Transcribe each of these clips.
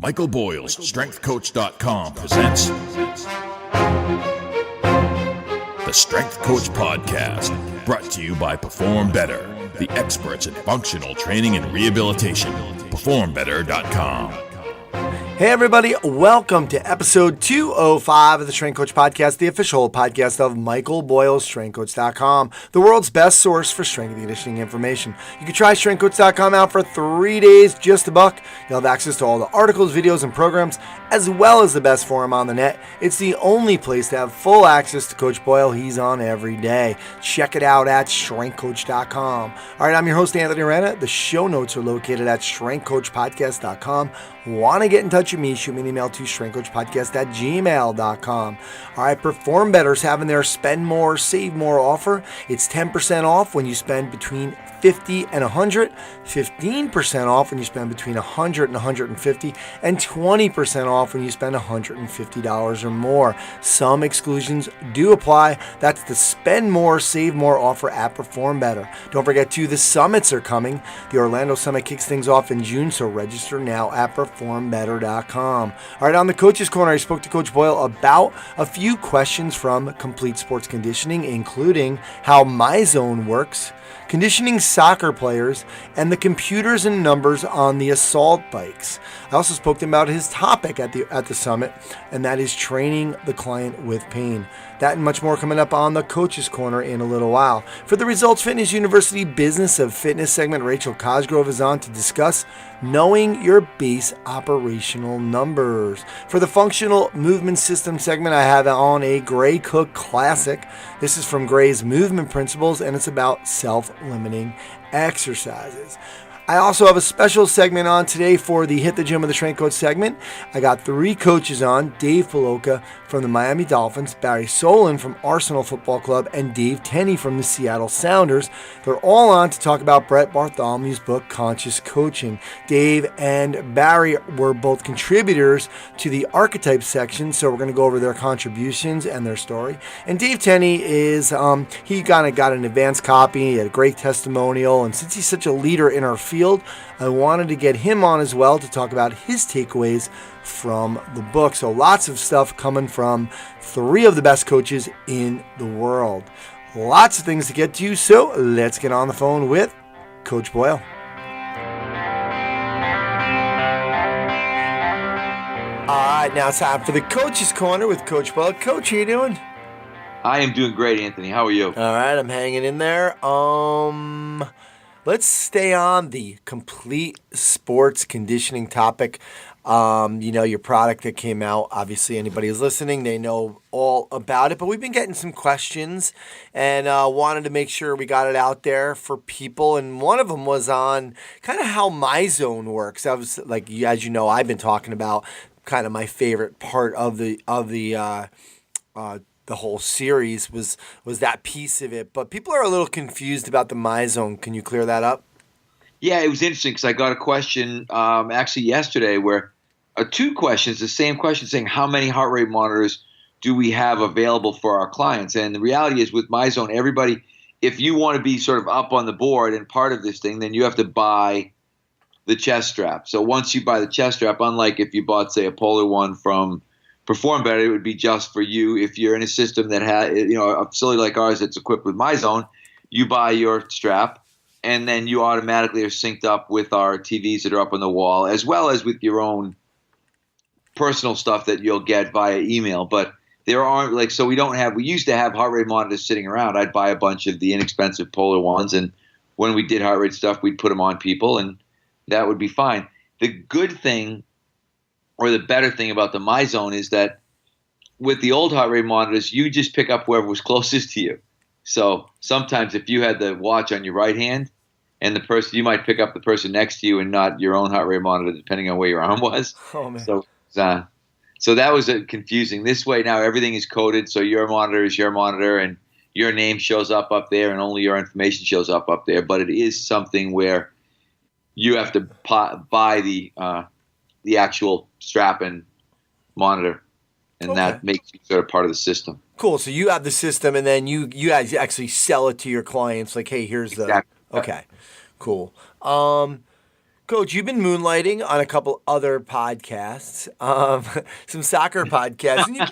Michael Boyle's StrengthCoach.com presents the Strength Coach Podcast, brought to you by Perform Better, the experts in functional training and rehabilitation. PerformBetter.com. Hey everybody, welcome to episode 205 of the Strength Coach Podcast, the official podcast of Michael Boyle's StrengthCoach.com, the world's best source for strength and conditioning information. You can try StrengthCoach.com out for 3 days, just $1. You'll have access to all the articles, videos, and programs, as well as the best forum on the net. It's the only place to have full access to Coach Boyle. He's on every day. Check it out at StrengthCoach.com. All right, I'm your host, Anthony Arena. The show notes are located at StrengthCoachPodcast.com. Want to get in touch with me, shoot me an email to strengthcoachpodcast@gmail.com. All right, Perform Better's having their Spend More, Save More offer. It's 10% off when you spend between $50 and $100, 15% off when you spend between $100 and $150, and 20% off when you spend $150 or more. Some exclusions do apply. That's the Spend More, Save More offer at Perform Better. Don't forget too, the summits are coming. The Orlando Summit kicks things off in June, so register now at PerformBetter.com. All right, on the Coach's Corner, I spoke to Coach Boyle about a few questions from Complete Sports Conditioning, including how MyZone works, conditioning soccer players, and the computers and numbers on the assault bikes. I also spoke to him about his topic at the summit, and that is training the client with pain. That and much more coming up on the Coach's Corner in a little while. For the Results Fitness University Business of Fitness segment, Rachel Cosgrove is on to discuss knowing your base operational numbers. For the Functional Movement System segment, I have on a Gray Cook classic. This is from Gray's Movement Principles, and it's about self-limiting exercises. I also have a special segment on today for the Hit the Gym with the Strength Coach segment. I got 3 coaches on: Dave Puloka from the Miami Dolphins, Barry Solan from Arsenal Football Club, and Dave Tenney from the Seattle Sounders. They're all on to talk about Brett Bartholomew's book, Conscious Coaching. Dave and Barry were both contributors to the Archetype section, so we're going to go over their contributions and their story. And Dave Tenney is, he kind of got an advanced copy, he had a great testimonial, and since he's such a leader in our field, I wanted to get him on as well to talk about his takeaways from the book. So lots of stuff coming from 3 of the best coaches in the world. Lots of things to get to, so let's get on the phone with Coach Boyle. All right, now it's time for the Coach's Corner with Coach Boyle. Coach, how you doing? I am doing great, Anthony. How are you? All right, I'm hanging in there. Let's stay on the complete sports conditioning topic. Your product that came out, obviously anybody who's listening, they know all about it, but we've been getting some questions and wanted to make sure we got it out there for people. And one of them was on kind of how MyZone works. I was like, as you know, I've been talking about kind of my favorite part of the whole series was that piece of it, but people are a little confused about the MyZone. Can you clear that up? Yeah, it was interesting because I got a question actually yesterday where 2 questions, the same question, saying how many heart rate monitors do we have available for our clients? And the reality is with MyZone, everybody, if you want to be sort of up on the board and part of this thing, then you have to buy the chest strap. So once you buy the chest strap, unlike if you bought, say, a Polar One from Perform Better, it would be just for you. If you're in a system that has, a facility like ours that's equipped with MyZone, you buy your strap, and then you automatically are synced up with our TVs that are up on the wall, as well as with your own personal stuff that you'll get via email. But there aren't we used to have heart rate monitors sitting around. I'd buy a bunch of the inexpensive Polar ones, and when we did heart rate stuff, we'd put them on people, and that would be fine. The good thing, or the better thing about the MyZone, is that with the old heart rate monitors, you just pick up whoever was closest to you. So sometimes if you had the watch on your right hand and the person, you might pick up the person next to you and not your own heart rate monitor, depending on where your arm was. Oh, man. So that was confusing. This way now everything is coded, so your monitor is your monitor and your name shows up there and only your information shows up there. But it is something where you have to buy the actual strap and monitor, and that makes you sort of part of the system. Cool. So you have the system, and then you guys actually sell it to your clients. Like, hey, here's the. Exactly. Okay. Cool. Coach, you've been moonlighting on a couple other podcasts, some soccer podcasts, and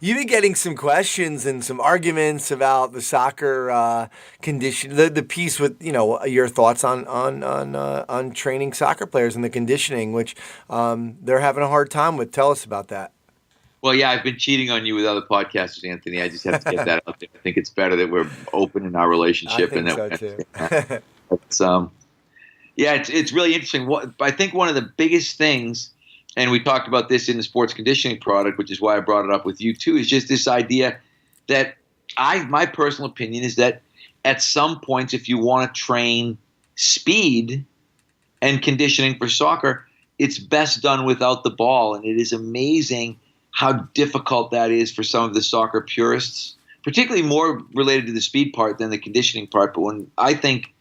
you've been getting some questions and some arguments about the soccer condition, the piece with your thoughts on training soccer players and the conditioning, which they're having a hard time with. Tell us about that. Well, yeah, I've been cheating on you with other podcasters, Anthony. I just have to get that out there. I think it's better that we're open in our relationship. I think and so that, too. it's really interesting. I think one of the biggest things, and we talked about this in the sports conditioning product, which is why I brought it up with you too, is just this idea that my personal opinion is that at some points, if you want to train speed and conditioning for soccer, it's best done without the ball. And it is amazing how difficult that is for some of the soccer purists, particularly more related to the speed part than the conditioning part. But when I think,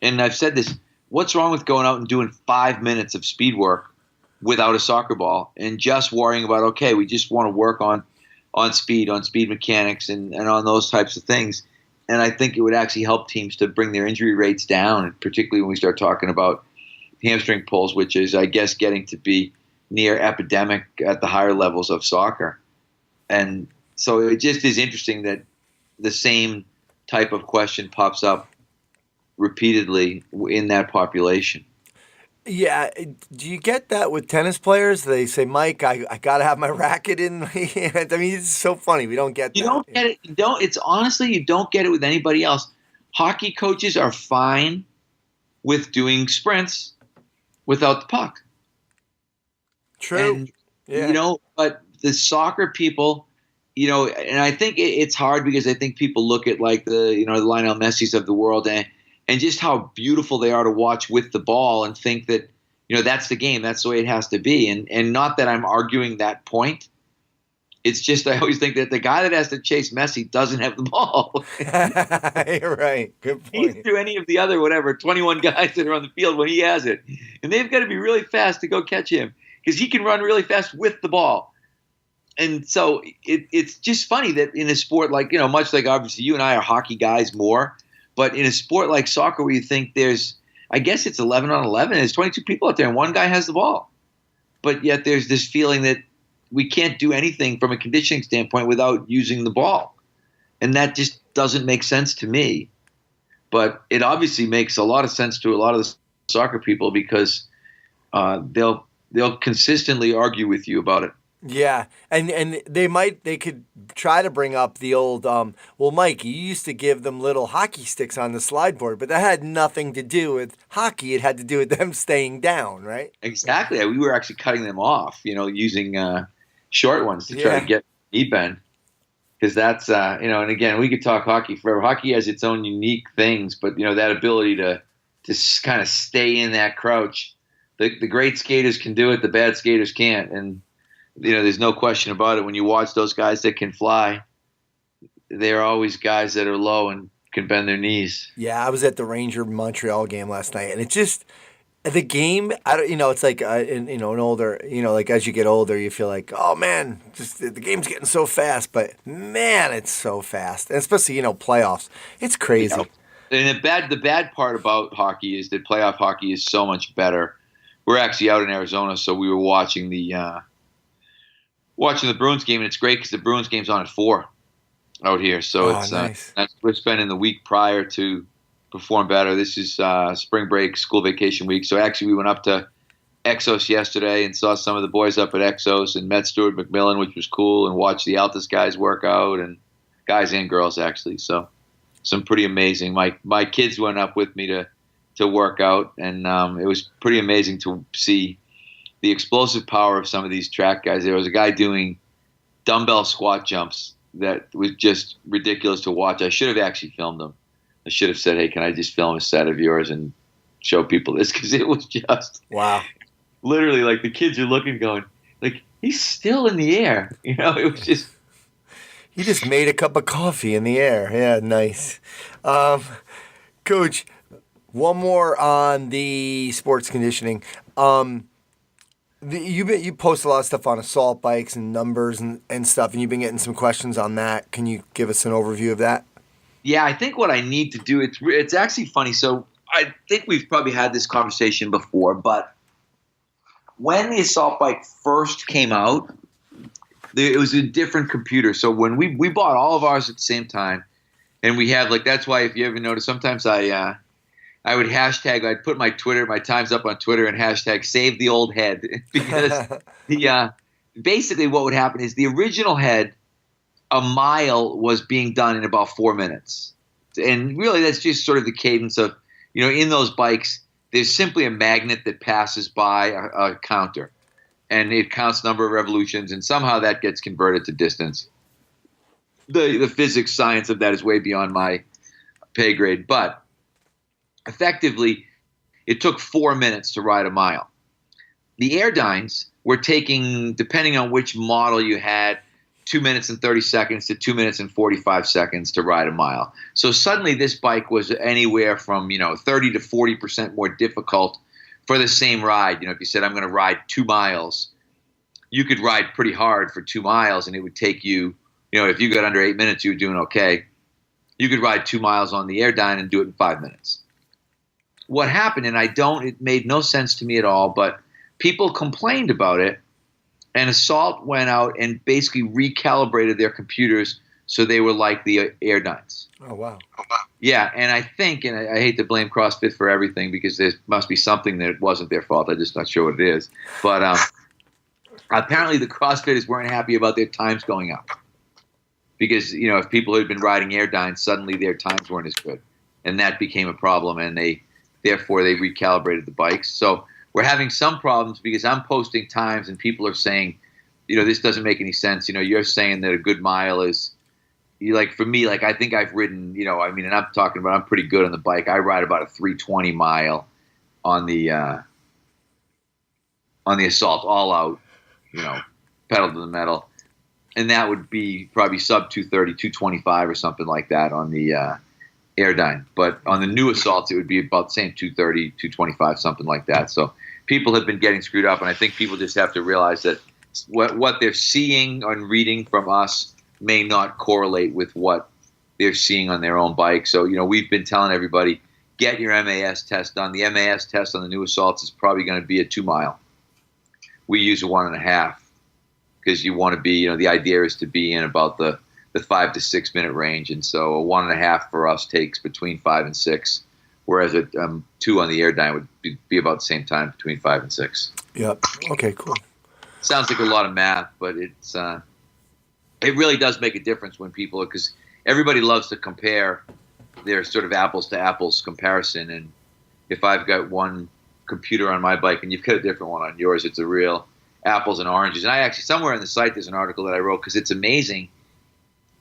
and I've said this, what's wrong with going out and doing 5 minutes of speed work without a soccer ball and just worrying about, okay, we just want to work on speed mechanics and on those types of things. And I think it would actually help teams to bring their injury rates down, and particularly when we start talking about hamstring pulls, which is, I guess, getting to be near epidemic at the higher levels of soccer. And so it just is interesting that the same type of question pops up repeatedly in that population. Yeah, do you get that with tennis players? They say, Mike, I got to have my racket in my hand. I mean, it's so funny. We don't get that. You don't get it. It's honestly, you don't get it with anybody else. Hockey coaches are fine with doing sprints without the puck. True. And, yeah. But the soccer people, and I think it's hard because I think people look at like the Lionel Messi's of the world and just how beautiful they are to watch with the ball and think that, that's the game. That's the way it has to be. And not that I'm arguing that point. It's just I always think that the guy that has to chase Messi doesn't have the ball. You're right. Good point. He's through any of the other 21 guys that are on the field when he has it. And they've got to be really fast to go catch him because he can run really fast with the ball. And so it's just funny that in a sport like, much like obviously you and I are hockey guys more, but in a sport like soccer where you think I guess it's 11 on 11, there's 22 people out there and one guy has the ball. But yet there's this feeling that we can't do anything from a conditioning standpoint without using the ball. And that just doesn't make sense to me. But it obviously makes a lot of sense to a lot of the soccer people because they'll consistently argue with you about it. Yeah, and they could try to bring up the old, well, Mike, you used to give them little hockey sticks on the slide board, but that had nothing to do with hockey. It had to do with them staying down, right? Exactly. We were actually cutting them off, using short ones to try to get knee bend. Because that's, and again, we could talk hockey forever. Hockey has its own unique things, but, that ability to kind of stay in that crouch. The great skaters can do it, the bad skaters can't. And, there's no question about it. When you watch those guys that can fly, they're always guys that are low and can bend their knees. Yeah, I was at the Ranger-Montreal game last night, and it just the game. It's like an older, like as you get older, you feel like, oh man, just the game's getting so fast. But man, it's so fast, and especially playoffs. It's crazy. And the bad part about hockey is that playoff hockey is so much better. We're actually out in Arizona, so we were watching the Bruins game, and it's great because the Bruins game's on at 4 out here. So it's nice. We're spending the week prior to Perform Better. This is spring break, school vacation week. So actually we went up to Exos yesterday and saw some of the boys up at Exos and met Stuart McMillan, which was cool, and watched the Altus guys work out, and guys and girls actually. So some pretty amazing. My kids went up with me to work out, and it was pretty amazing to see the explosive power of some of these track guys. There was a guy doing dumbbell squat jumps that was just ridiculous to watch. I should have actually filmed them. I should have said, hey, can I just film a set of yours and show people this? Because it was just wow. Literally, like the kids are looking, going, like, he's still in the air. It was just. He just made a cup of coffee in the air. Yeah, nice. Coach, one more on the sports conditioning. You post a lot of stuff on assault bikes and numbers and stuff, and you've been getting some questions on that. Can you give us an overview of that? Yeah, I think what I need to do, it's actually funny. So I think we've probably had this conversation before, but when the assault bike first came out, it was a different computer. So when we bought all of ours at the same time, and we have that's why if you ever notice, sometimes I would hashtag, I'd put my times up on Twitter and hashtag save the old head because basically what would happen is the original head, a mile was being done in about 4 minutes. And really that's just sort of the cadence of, in those bikes, there's simply a magnet that passes by a counter and it counts number of revolutions and somehow that gets converted to distance. The physics science of that is way beyond my pay grade, but effectively it took 4 minutes to ride a mile. The Airdynes were taking, depending on which model you had, 2 minutes and 30 seconds to 2 minutes and 45 seconds to ride a mile. So suddenly this bike was anywhere from 30 to 40% more difficult for the same ride. If you said I'm going to ride 2 miles, you could ride pretty hard for 2 miles and it would take you, if you got under 8 minutes, you were doing okay. You could ride 2 miles on the Airdyne and do it in 5 minutes. What happened, and it made no sense to me at all, but people complained about it. And Assault went out and basically recalibrated their computers so they were like the Airdynes. Oh, wow. Yeah, and I think, and I hate to blame CrossFit for everything because there must be something that wasn't their fault. I'm just not sure what it is. But apparently the CrossFitters weren't happy about their times going up. Because, if people had been riding Airdynes, suddenly their times weren't as good. And that became a problem, and therefore they recalibrated the bikes. So we're having some problems because I'm posting times and people are saying, this doesn't make any sense. You're saying that a good mile is, for me, I think I've ridden, and I'm talking about I'm pretty good on the bike. I ride about a 320 mile on the Assault all out, pedal to the metal. And that would be probably sub 230, 225 or something like that on the Airdyne. But on the new Assaults, it would be about the same 230, 225, something like that. So people have been getting screwed up, and I think people just have to realize that what they're seeing and reading from us may not correlate with what they're seeing on their own bike. So, we've been telling everybody, get your MAS test done. The MAS test on the new Assaults is probably going to be a 2 mile. We use a 1.5 because you want to be, the idea is to be in about the 5 to 6 minute range. And so a 1.5 for us takes between 5 and 6. Whereas a 2 on the Airdyne would be about the same time, between 5 and 6. Yep. Okay, cool. Sounds like a lot of math, but it really does make a difference when people, because everybody loves to compare their sort of apples to apples comparison. And if I've got one computer on my bike and you've got a different one on yours, it's a real apples and oranges. And I actually, somewhere in the site, there's an article that I wrote because it's amazing.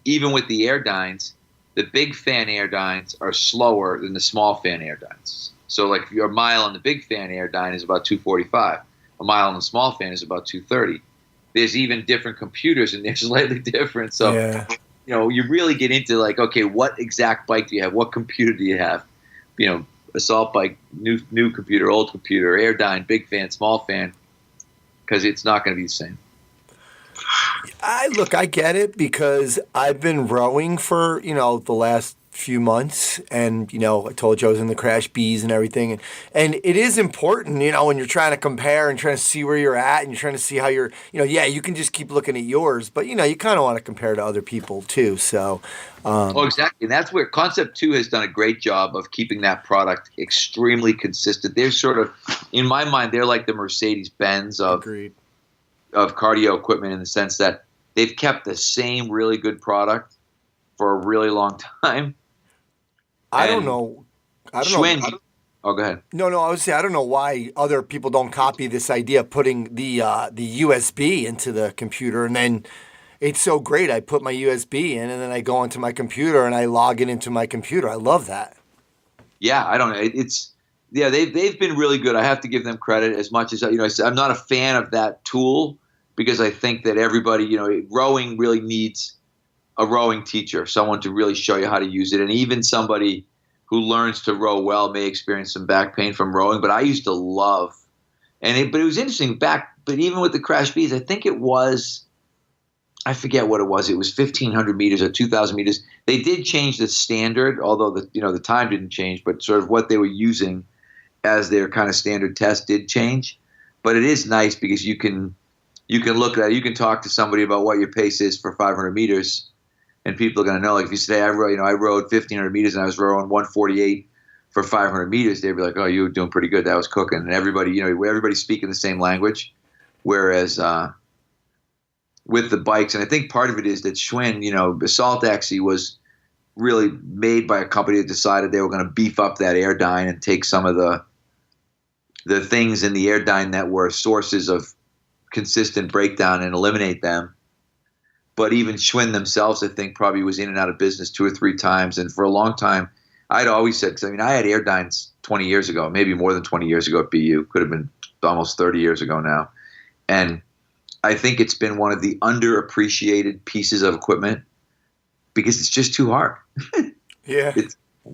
Even with the Airdynes, the big fan Airdynes are slower than the small fan Airdynes. So your mile on the big fan Airdyne is about 245. A mile on the small fan is about 230. There's even different computers and they're slightly different. So, yeah. You really get into okay, what exact bike do you have? What computer do you have? Assault bike, new computer, old computer, Airdyne, big fan, small fan, because it's not going to be the same. I get it because I've been rowing for, the last few months and, I told you I was in the Crash Bees and everything. And it is important, when you're trying to compare and trying to see where you're at and you're trying to see how you're, you can just keep looking at yours, but, you kind of want to compare to other people too. So, exactly. And that's where Concept 2 has done a great job of keeping that product extremely consistent. They're sort of, in my mind, they're like the Mercedes-Benz of cardio equipment in the sense that they've kept the same really good product for a really long time. I don't know. Oh, go ahead. No, I was saying I don't know why other people don't copy this idea of putting the USB into the computer, and then it's so great. I put my USB in, and then I go onto my computer and I log it into my computer. I love that. Yeah, I don't know. They've been really good. I have to give them credit as much as I'm not a fan of that tool because I think that everybody, rowing really needs a rowing teacher, someone to really show you how to use it. And even somebody who learns to row well may experience some back pain from rowing. But I used to love, but it was interesting but even with the Crash Bees, I think it was I forget what it was. It was 1,500 meters or 2,000 meters. They did change the standard, although the time didn't change, but sort of what they were using as their kind of standard test did change. But it is nice because you can look at it. You can talk to somebody about what your pace is for 500 meters, and people are going to know. Like if you say I rode 1,500 meters and I was rowing 148 for 500 meters, they'd be like, "Oh, you were doing pretty good. That was cooking." And everybody's speaking the same language, whereas with the bikes, and I think part of it is that Schwinn, Assault Axie was really made by a company that decided they were going to beef up that Airdyne and take some of the things in the Airdyne that were sources of consistent breakdown and eliminate them. But even Schwinn themselves, I think, probably was in and out of business 2 or 3 times. And for a long time, I'd always said, because I had Airdynes 20 years ago, maybe more than 20 years ago at BU, could have been almost 30 years ago now. And I think it's been one of the underappreciated pieces of equipment because it's just too hard. Yeah.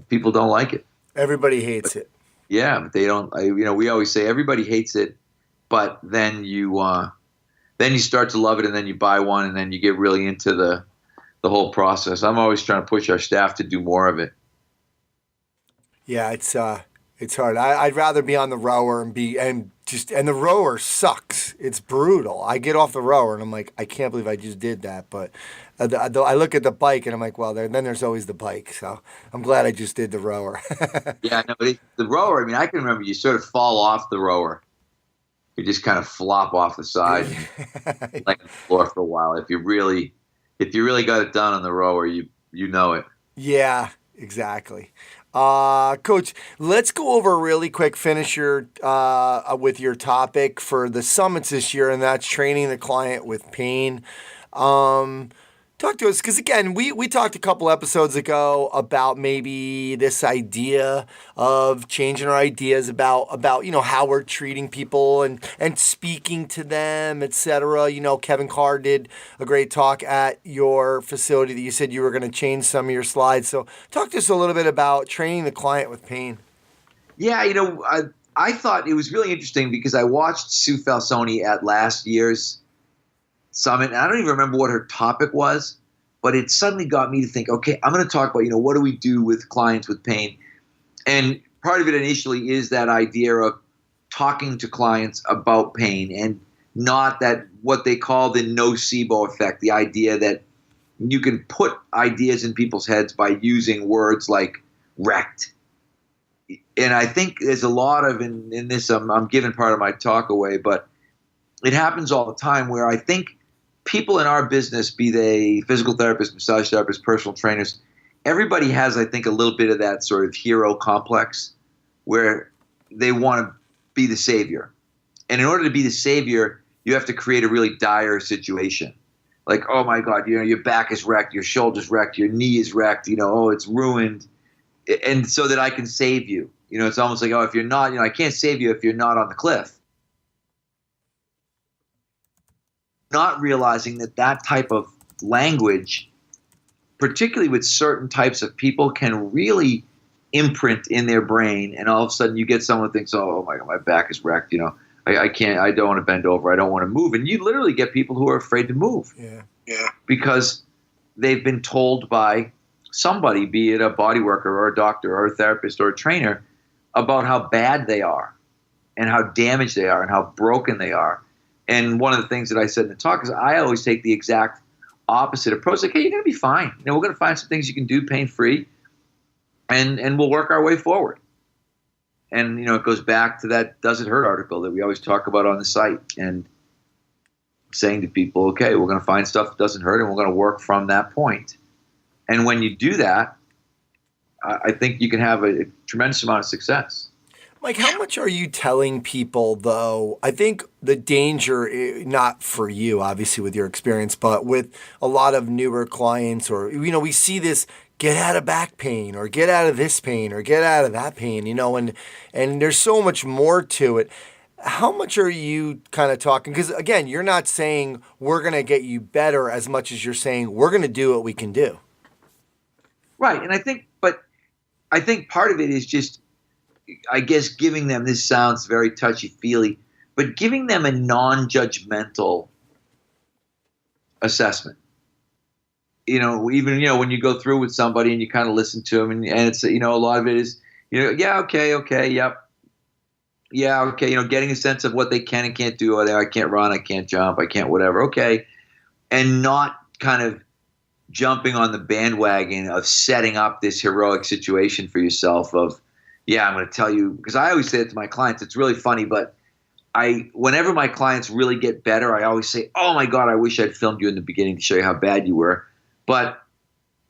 People don't like it. Everybody hates it. Yeah, but they don't. We always say everybody hates it, but then you start to love it, and then you buy one, and then you get really into the whole process. I'm always trying to push our staff to do more of it. Yeah, it's hard. I'd rather be on the rower and the rower sucks. It's brutal. I get off the rower and I'm like, I can't believe I just did that. But I look at the bike and I'm like, well, then there's always the bike. So I'm glad I just did the rower. Yeah, no, but the rower. I mean, I can remember you sort of fall off the rower. You just kind of flop off the side, and like the floor for a while. If you really got it done on the rower, you know it. Yeah, exactly. Coach, let's go over really quick, finish with your topic for the summits this year, and that's training the client with pain. Talk to us, because again, we talked a couple episodes ago about maybe this idea of changing our ideas about how we're treating people and speaking to them, etc. Kevin Carr did a great talk at your facility that you said you were going to change some of your slides. So talk to us a little bit about training the client with pain. Yeah, I thought it was really interesting because I watched Sue Falsoni at last year's summit, and I don't even remember what her topic was, but it suddenly got me to think, okay, I'm going to talk about, what do we do with clients with pain? And part of it initially is that idea of talking to clients about pain and not that what they call the nocebo effect, the idea that you can put ideas in people's heads by using words like wrecked. And I think there's a lot of, in this, I'm giving part of my talk away, but it happens all the time where I think people in our business, be they physical therapists, massage therapists, personal trainers, everybody has, I think, a little bit of that sort of hero complex where they want to be the savior. And in order to be the savior, you have to create a really dire situation. Like, oh my God, your back is wrecked, your shoulder's wrecked, your knee is wrecked, oh, it's ruined. And so that I can save you. It's almost like, oh, if you're not, I can't save you if you're not on the cliff. Not realizing that type of language, particularly with certain types of people, can really imprint in their brain. And all of a sudden you get someone who thinks, oh my God, my back is wrecked. I can't, I don't want to bend over. I don't want to move. And you literally get people who are afraid to move. Yeah. Because they've been told by somebody, be it a body worker or a doctor or a therapist or a trainer, about how bad they are and how damaged they are and how broken they are. And one of the things that I said in the talk is I always take the exact opposite approach. Like, hey, you're going to be fine. We're going to find some things you can do pain-free, and we'll work our way forward. And, it goes back to that Does It Hurt article that we always talk about on the site, and saying to people, okay, we're going to find stuff that doesn't hurt, and we're going to work from that point. And when you do that, I think you can have a tremendous amount of success. Mike, how much are you telling people, though? I think the danger, not for you, obviously, with your experience, but with a lot of newer clients, or, we see this get out of back pain or get out of this pain or get out of that pain, and there's so much more to it. How much are you kind of talking? Because, again, you're not saying we're going to get you better as much as you're saying we're going to do what we can do. Right. And I think part of it is just, I guess, giving them, this sounds very touchy-feely, but giving them a non-judgmental assessment. Even when you go through with somebody and you kind of listen to them, and it's a lot of it is yeah, okay, yep. Yeah, okay, getting a sense of what they can and can't do. I can't run, I can't jump, I can't whatever. Okay. And not kind of jumping on the bandwagon of setting up this heroic situation for yourself of, yeah, I'm going to tell you, because I always say it to my clients, it's really funny, but whenever my clients really get better, I always say, oh my God, I wish I'd filmed you in the beginning to show you how bad you were. But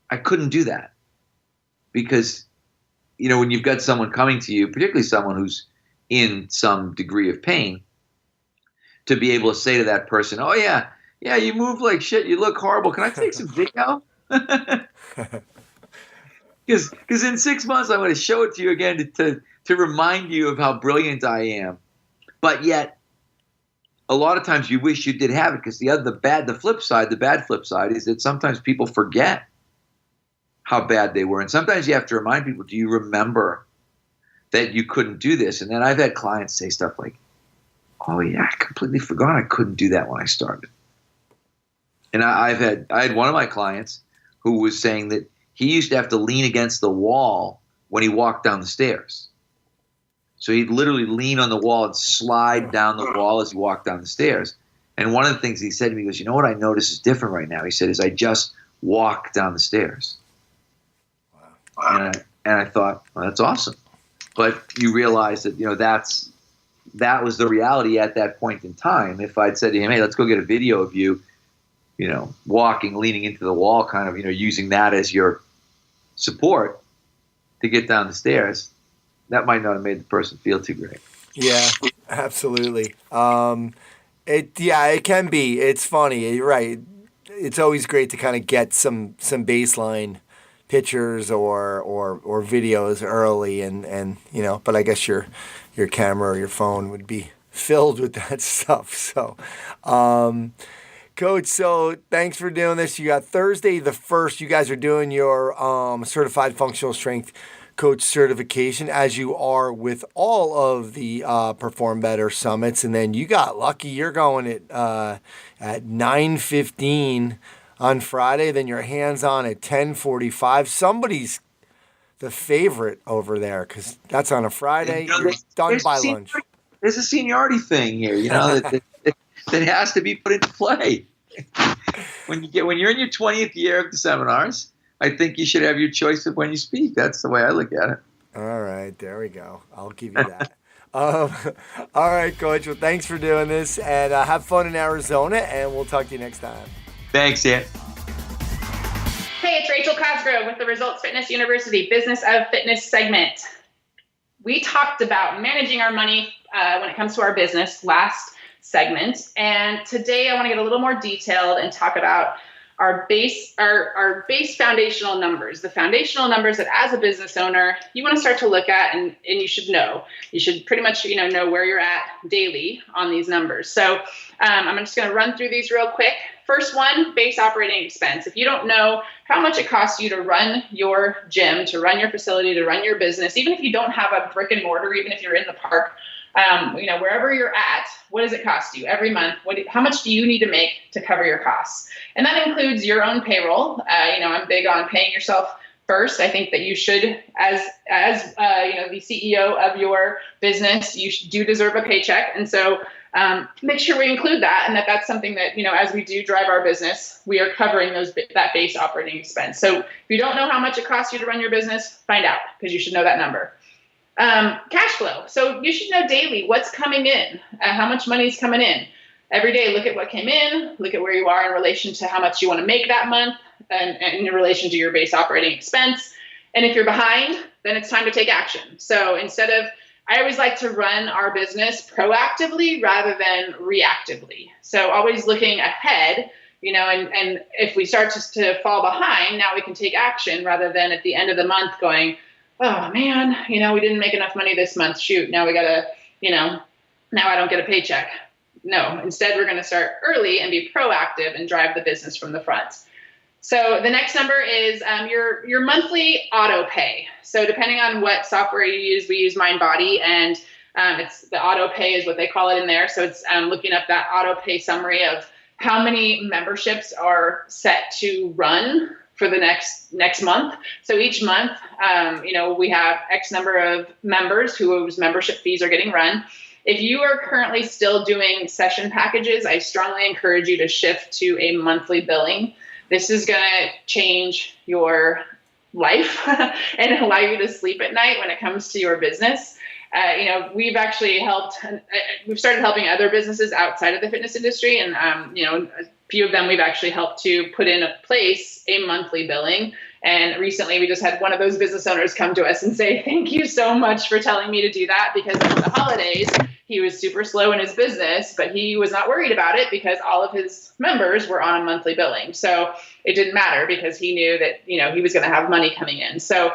I couldn't do that because, when you've got someone coming to you, particularly someone who's in some degree of pain, to be able to say to that person, oh yeah, you move like shit, you look horrible, can I take some video? Because in 6 months I'm going to show it to you again to remind you of how brilliant I am. But yet, a lot of times you wish you did have it, because the bad flip side is that sometimes people forget how bad they were. And sometimes you have to remind people, do you remember that you couldn't do this? And then I've had clients say stuff like, oh yeah, I completely forgot I couldn't do that when I started. And I had one of my clients who was saying that he used to have to lean against the wall when he walked down the stairs. So he'd literally lean on the wall and slide down the wall as he walked down the stairs. And one of the things he said to me, he goes, what I notice is different right now. He said, is I just walk down the stairs. Wow. And I thought, well, that's awesome. But you realize that, that was the reality at that point in time. If I'd said to him, hey, let's go get a video of you, walking, leaning into the wall, kind of, using that as your support to get down the stairs, that might not have made the person feel too great. Yeah, absolutely. It can be. It's funny. You're right. It's always great to kind of get some baseline pictures or videos early, and but I guess your camera or your phone would be filled with that stuff. So, Coach, so thanks for doing this. You got Thursday the 1st. You guys are doing your certified functional strength coach certification, as you are with all of the Perform Better summits. And then you got lucky. You're going at 9:15 on Friday. Then your hands-on at 10:45. Somebody's the favorite over there because that's on a Friday. You're done by lunch. There's a seniority thing here, that has to be put into play. When you're in your 20th year of the seminars, I think you should have your choice of when you speak. That's the way I look at it. All right, there we go. I'll give you that. All right, Coach. Well, thanks for doing this, and have fun in Arizona, and we'll talk to you next time. Thanks, Ian. Hey, it's Rachel Cosgrove with the Results Fitness University Business of Fitness segment. We talked about managing our money when it comes to our business last segment, and today I want to get a little more detailed and talk about our base foundational numbers, the foundational numbers that as a business owner, you want to start to look at and you should know. You should pretty much, know where you're at daily on these numbers. So I'm just going to run through these real quick. First one, base operating expense. If you don't know how much it costs you to run your gym, to run your facility, to run your business, even if you don't have a brick and mortar, even if you're in the park, wherever you're at, what does it cost you every month? How much do you need to make to cover your costs? And that includes your own payroll. I'm big on paying yourself first. I think that you should, as the CEO of your business, you do deserve a paycheck. And so make sure we include that, and that's something that, as we do drive our business, we are covering that base operating expense. So if you don't know how much it costs you to run your business, find out, because you should know that number. Cash flow. So you should know daily what's coming in, how much money is coming in. Every day, look at what came in, look at where you are in relation to how much you want to make that month and in relation to your base operating expense. And if you're behind, then it's time to take action. So I always like to run our business proactively rather than reactively. So always looking ahead, and if we start to fall behind, now we can take action rather than at the end of the month going, oh man, we didn't make enough money this month. Shoot, now we gotta, now I don't get a paycheck. No, instead we're going to start early and be proactive and drive the business from the front. So the next number is your monthly auto pay. So depending on what software you use, we use MindBody, and it's the auto pay is what they call it in there. So it's looking up that auto pay summary of how many memberships are set to run for the next month. So each month, we have X number of members whose membership fees are getting run. If you are currently still doing session packages, I strongly encourage you to shift to a monthly billing. This is going to change your life and allow you to sleep at night when it comes to your business. We've actually we've started helping other businesses outside of the fitness industry. And, a few of them we've actually helped to put in place a monthly billing. And recently we just had one of those business owners come to us and say, thank you so much for telling me to do that, because of the holidays, he was super slow in his business, but he was not worried about it because all of his members were on a monthly billing. So it didn't matter because he knew that, he was going to have money coming in. So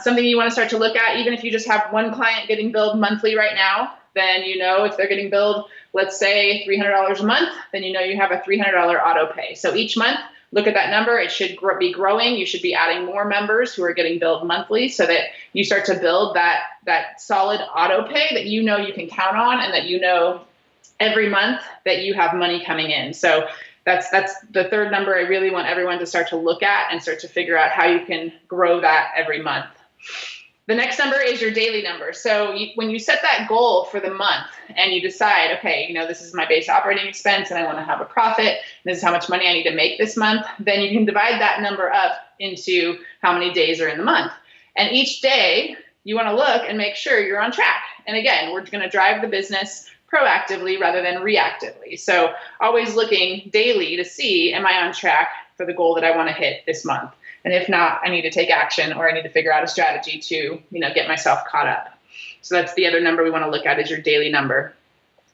something you want to start to look at, even if you just have one client getting billed monthly right now, then if they're getting billed, let's say $300 a month, then you have a $300 auto pay. So each month, look at that number. It should be growing. You should be adding more members who are getting billed monthly so that you start to build that solid auto pay that you can count on, and that every month that you have money coming in. So that's the third number I really want everyone to start to look at and start to figure out how you can grow that every month. The next number is your daily number. So when you set that goal for the month and you decide, okay, this is my base operating expense and I want to have a profit, this is how much money I need to make this month, then you can divide that number up into how many days are in the month. And each day you want to look and make sure you're on track. And again, we're going to drive the business proactively rather than reactively. So always looking daily to see, am I on track for the goal that I want to hit this month? And if not, I need to take action, or I need to figure out a strategy to, get myself caught up. So that's the other number we want to look at, is your daily number.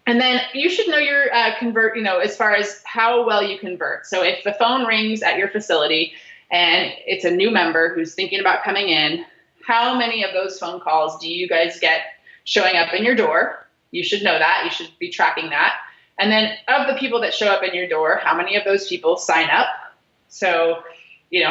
And then you should know your as far as how well you convert. So if the phone rings at your facility and it's a new member who's thinking about coming in, how many of those phone calls do you guys get showing up in your door? You should know that. You should be tracking that. And then of the people that show up in your door, how many of those people sign up? So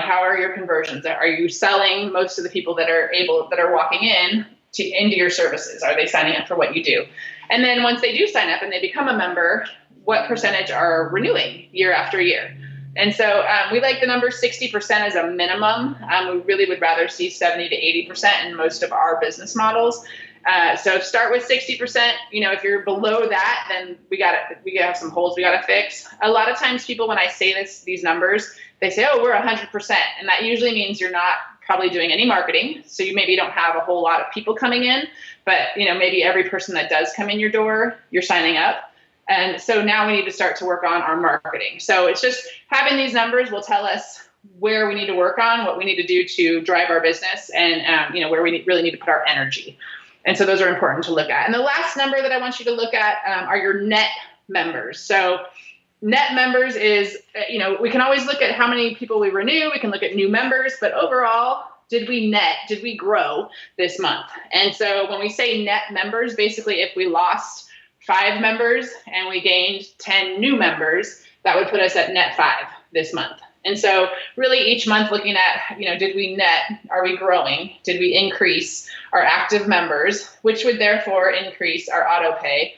how are your conversions? Are you selling most of the people that are walking into your services? Are they signing up for what you do? And then once they do sign up and they become a member, what percentage are renewing year after year? And so we like the number 60% as a minimum. We really would rather see 70 to 80% in most of our business models. So start with 60%. If you're below that, then we gotta have some holes we gotta fix. A lot of times people, when I say these numbers, they say, oh, we're 100%. And that usually means you're not probably doing any marketing. So you maybe don't have a whole lot of people coming in, but maybe every person that does come in your door, you're signing up. And so now we need to start to work on our marketing. So it's just having these numbers will tell us where we need to work on, what we need to do to drive our business, and where we really need to put our energy. And so those are important to look at. And the last number that I want you to look at are your net members. So net members is, we can always look at how many people we renew. We can look at new members, but overall, did we grow this month? And so when we say net members, basically if we lost 5 members and we gained 10 new members, that would put us at net 5 this month. And so really each month looking at, did we net, are we growing? Did we increase our active members, which would therefore increase our auto pay?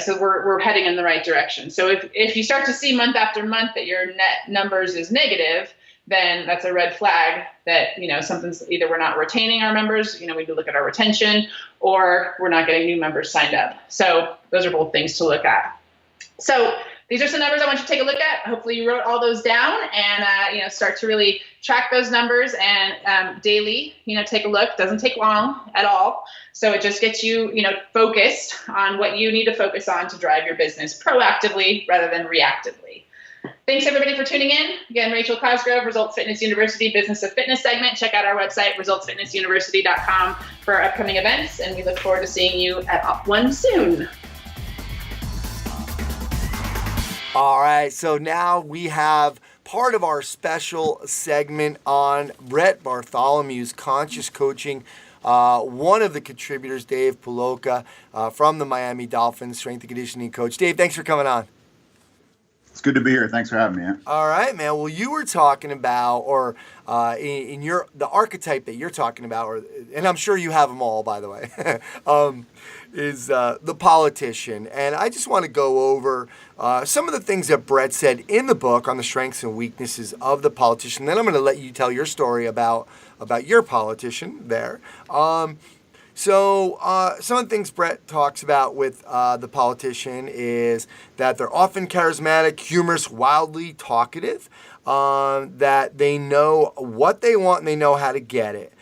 So we're heading in the right direction. So if you start to see month after month that your net numbers is negative, then that's a red flag that, something's either we're not retaining our members, we need to look at our retention, or we're not getting new members signed up. So those are both things to look at. So these are some numbers I want you to take a look at. Hopefully you wrote all those down and, start to really track those numbers and daily, take a look. Doesn't take long at all. So it just gets you, focused on what you need to focus on to drive your business proactively rather than reactively. Thanks everybody for tuning in. Again, Rachel Cosgrove, Results Fitness University Business of Fitness segment. Check out our website, resultsfitnessuniversity.com, for our upcoming events. And we look forward to seeing you at one soon. All right, so now we have part of our special segment on Brett Bartholomew's Conscious Coaching. One of the contributors, Dave Puloka, from the Miami Dolphins, strength and conditioning coach. Dave, thanks for coming on. It's good to be here. Thanks for having me. Man. All right, man. Well, you were talking about, or in the archetype that you're talking about, and I'm sure you have them all, by the way. is the politician. And I just want to go over some of the things that Brett said in the book on the strengths and weaknesses of the politician. Then I'm going to let you tell your story about your politician there. So some of the things Brett talks about with the politician is that they're often charismatic, humorous, wildly talkative, that they know what they want and they know how to get it.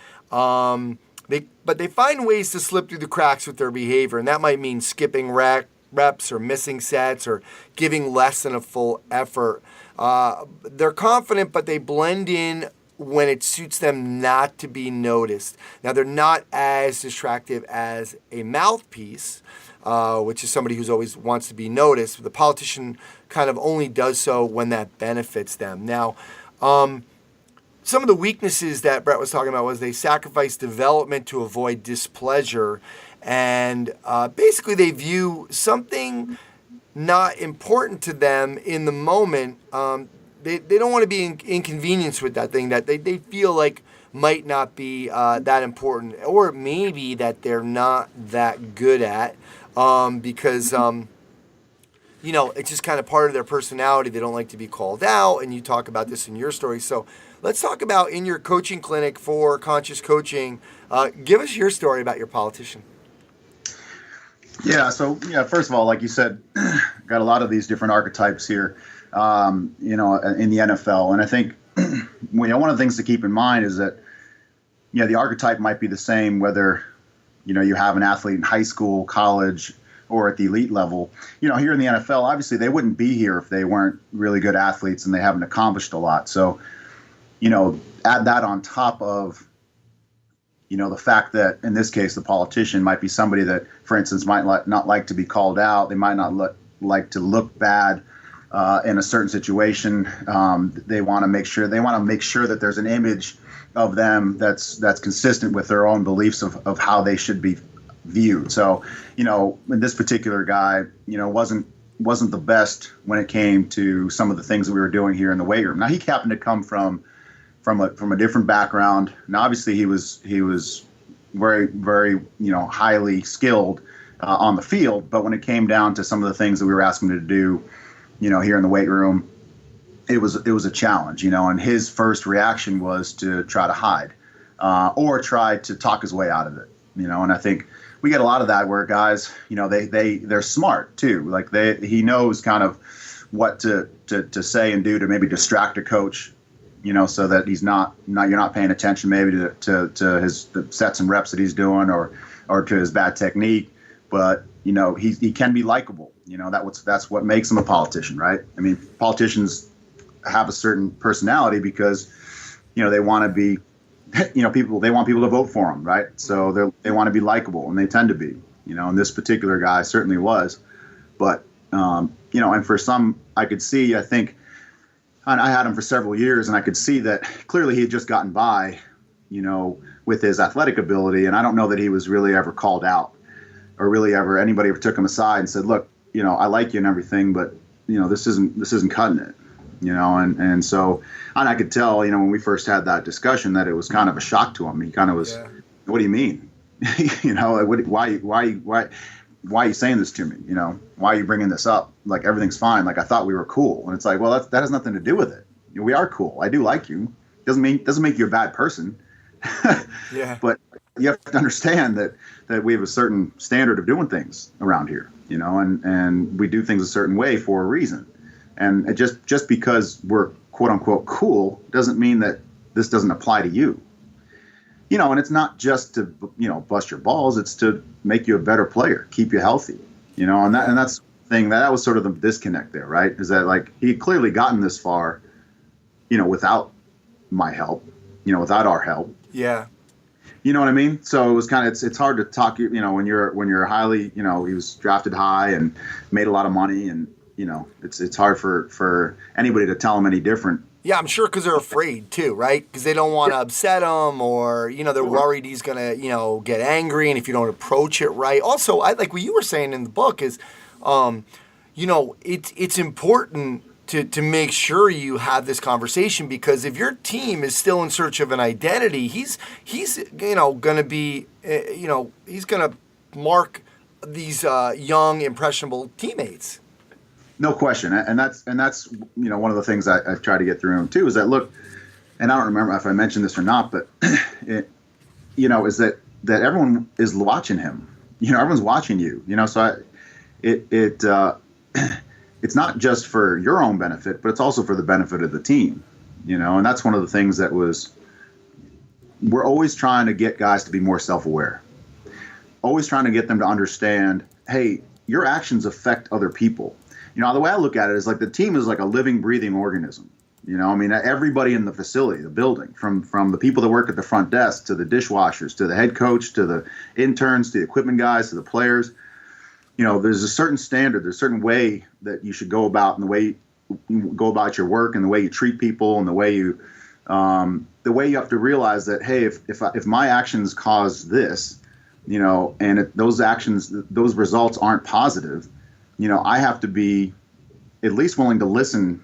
But they find ways to slip through the cracks with their behavior, and that might mean skipping reps or missing sets or giving less than a full effort. They're confident, but they blend in when it suits them not to be noticed. Now, they're not as distractive as a mouthpiece, which is somebody who's always wants to be noticed. The politician kind of only does so when that benefits them. Now, some of the weaknesses that Brett was talking about was they sacrifice development to avoid displeasure. And basically they view something not important to them in the moment. They don't want to be inconvenienced with that thing that they feel like might not be that important, or maybe that they're not that good at because, it's just kind of part of their personality. They don't like to be called out, and you talk about this in your story. So let's talk about in your coaching clinic for conscious coaching. Give us your story about your politician. Yeah. So, first of all, like you said, got a lot of these different archetypes here, in the NFL. And I think, one of the things to keep in mind is that, the archetype might be the same whether, you have an athlete in high school, college, or at the elite level. Here in the NFL, obviously they wouldn't be here if they weren't really good athletes and they haven't accomplished a lot. So, add that on top of, the fact that in this case, the politician might be somebody that, for instance, might not like to be called out. They might not like to look bad in a certain situation. They want to make sure that there's an image of them that's consistent with their own beliefs of how they should be viewed. So, this particular guy, wasn't the best when it came to some of the things that we were doing here in the weight room. Now, he happened to come from a different background, and obviously he was very, very, highly skilled on the field. But when it came down to some of the things that we were asking him to do, here in the weight room, it was a challenge, and his first reaction was to try to hide or try to talk his way out of it, and I think we get a lot of that where guys, they're smart too. Like he knows kind of what to say and do to maybe distract a coach, so that you're not paying attention maybe to the sets and reps that he's doing or to his bad technique. But, he can be likable. That's what makes him a politician, right? I mean, politicians have a certain personality because, they want to be, they want people to vote for them, right? So they want to be likable, and they tend to be, and this particular guy certainly was. But, and for some, I could see, I think, and I had him for several years, and I could see that clearly he had just gotten by, with his athletic ability. And I don't know that he was really ever called out or really ever anybody ever took him aside and said, look, I like you and everything, but, this isn't cutting it, and so, and I could tell, when we first had that discussion that it was kind of a shock to him. He kind of was, What do you mean? Why are you saying this to me? Why are you bringing this up? Like, everything's fine. Like, I thought we were cool. And it's like, well, that has nothing to do with it. We are cool. I do like you. Doesn't make you a bad person. Yeah. But you have to understand that we have a certain standard of doing things around here, and we do things a certain way for a reason. And it just because we're quote unquote cool doesn't mean that this doesn't apply to you. And it's not just to, bust your balls. It's to make you a better player, keep you healthy, and that's the thing that was sort of the disconnect there, right? Is that like he had clearly gotten this far, without my help, without our help. Yeah. You know what I mean? So it was kind of, it's hard to talk, when you're highly, he was drafted high and made a lot of money, and, it's hard for anybody to tell him any different. Yeah, I'm sure because they're afraid too, right? Because they don't want to upset him, or they're worried he's gonna get angry, and if you don't approach it right. Also, I like what you were saying in the book is, it's important to make sure you have this conversation, because if your team is still in search of an identity, he's gonna be he's gonna mark these young, impressionable teammates. No question, and that's one of the things I try to get through him too is that look, and I don't remember if I mentioned this or not, but is that everyone is watching him. Everyone's watching you. So it's not just for your own benefit, but it's also for the benefit of the team. And that's one of the things that we're always trying to get guys to be more self-aware. Always trying to get them to understand, hey, your actions affect other people. The way I look at it is like the team is like a living, breathing organism. Everybody in the facility, the building, from the people that work at the front desk to the dishwashers, to the head coach, to the interns, to the equipment guys, to the players. There's a certain standard, there's a certain way that you should go about, and the way you go about your work, and the way you treat people, and the way you have to realize that, hey, if my actions cause this, and if those results aren't positive, I have to be at least willing to listen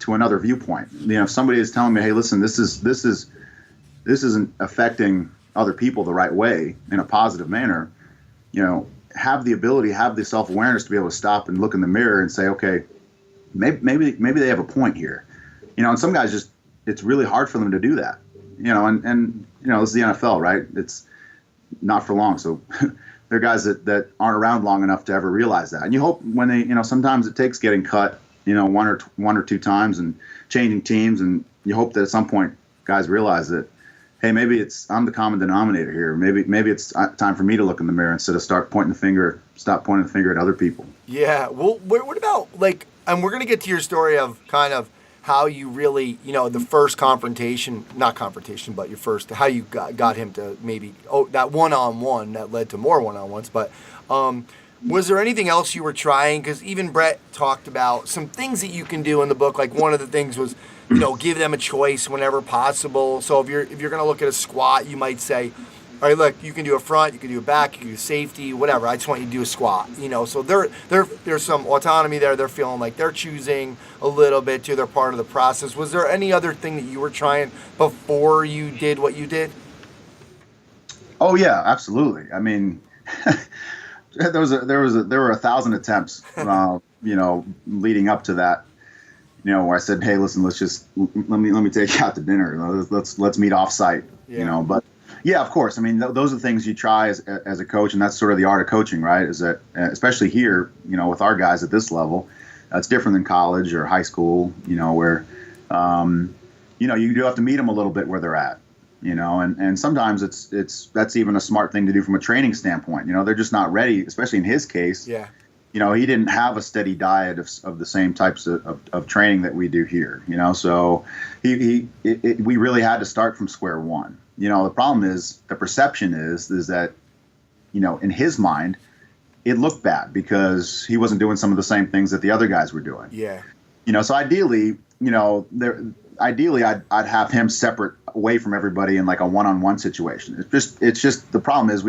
to another viewpoint. If somebody is telling me, hey, listen, this isn't affecting other people the right way in a positive manner, have the ability, have the self-awareness to be able to stop and look in the mirror and say, okay, maybe they have a point here. And some guys it's really hard for them to do that. And this is the NFL, right? It's not for long. So there are guys that aren't around long enough to ever realize that. And you hope when they, sometimes it takes getting cut, one or two times and changing teams, and you hope that at some point guys realize that, hey, maybe I'm the common denominator here. Maybe it's time for me to look in the mirror instead of stop pointing the finger at other people. Yeah. Well, what about and we're gonna get to your story of kind of how you really, the first not confrontation, but your first, how you got him to maybe, that one-on-one that led to more one-on-ones. But was there anything else you were trying? Because even Brett talked about some things that you can do in the book. Like one of the things was, give them a choice whenever possible. So if you're going to look at a squat, you might say, all right, look, you can do a front, you can do a back, you can do safety, whatever. I just want you to do a squat. So there's some autonomy there. They're feeling like they're choosing a little bit too. They're part of the process. Was there any other thing that you were trying before you did what you did? Oh yeah, absolutely. I mean, there were 1,000 attempts, leading up to that. Where I said, hey, listen, let me take you out to dinner. Let's meet off site. Yeah. But. Yeah, of course. I mean, those are things you try as a coach, and that's sort of the art of coaching, right? Is that, especially here, with our guys at this level, it's different than college or high school, where, you do have to meet them a little bit where they're at, and sometimes that's even a smart thing to do from a training standpoint. They're just not ready, especially in his case. Yeah. He didn't have a steady diet of the same types of training that we do here, so we really had to start from square one. The problem is, the perception is that, in his mind, it looked bad because he wasn't doing some of the same things that the other guys were doing. Yeah. So ideally, I'd have him separate away from everybody in like a one-on-one situation. It's just the problem is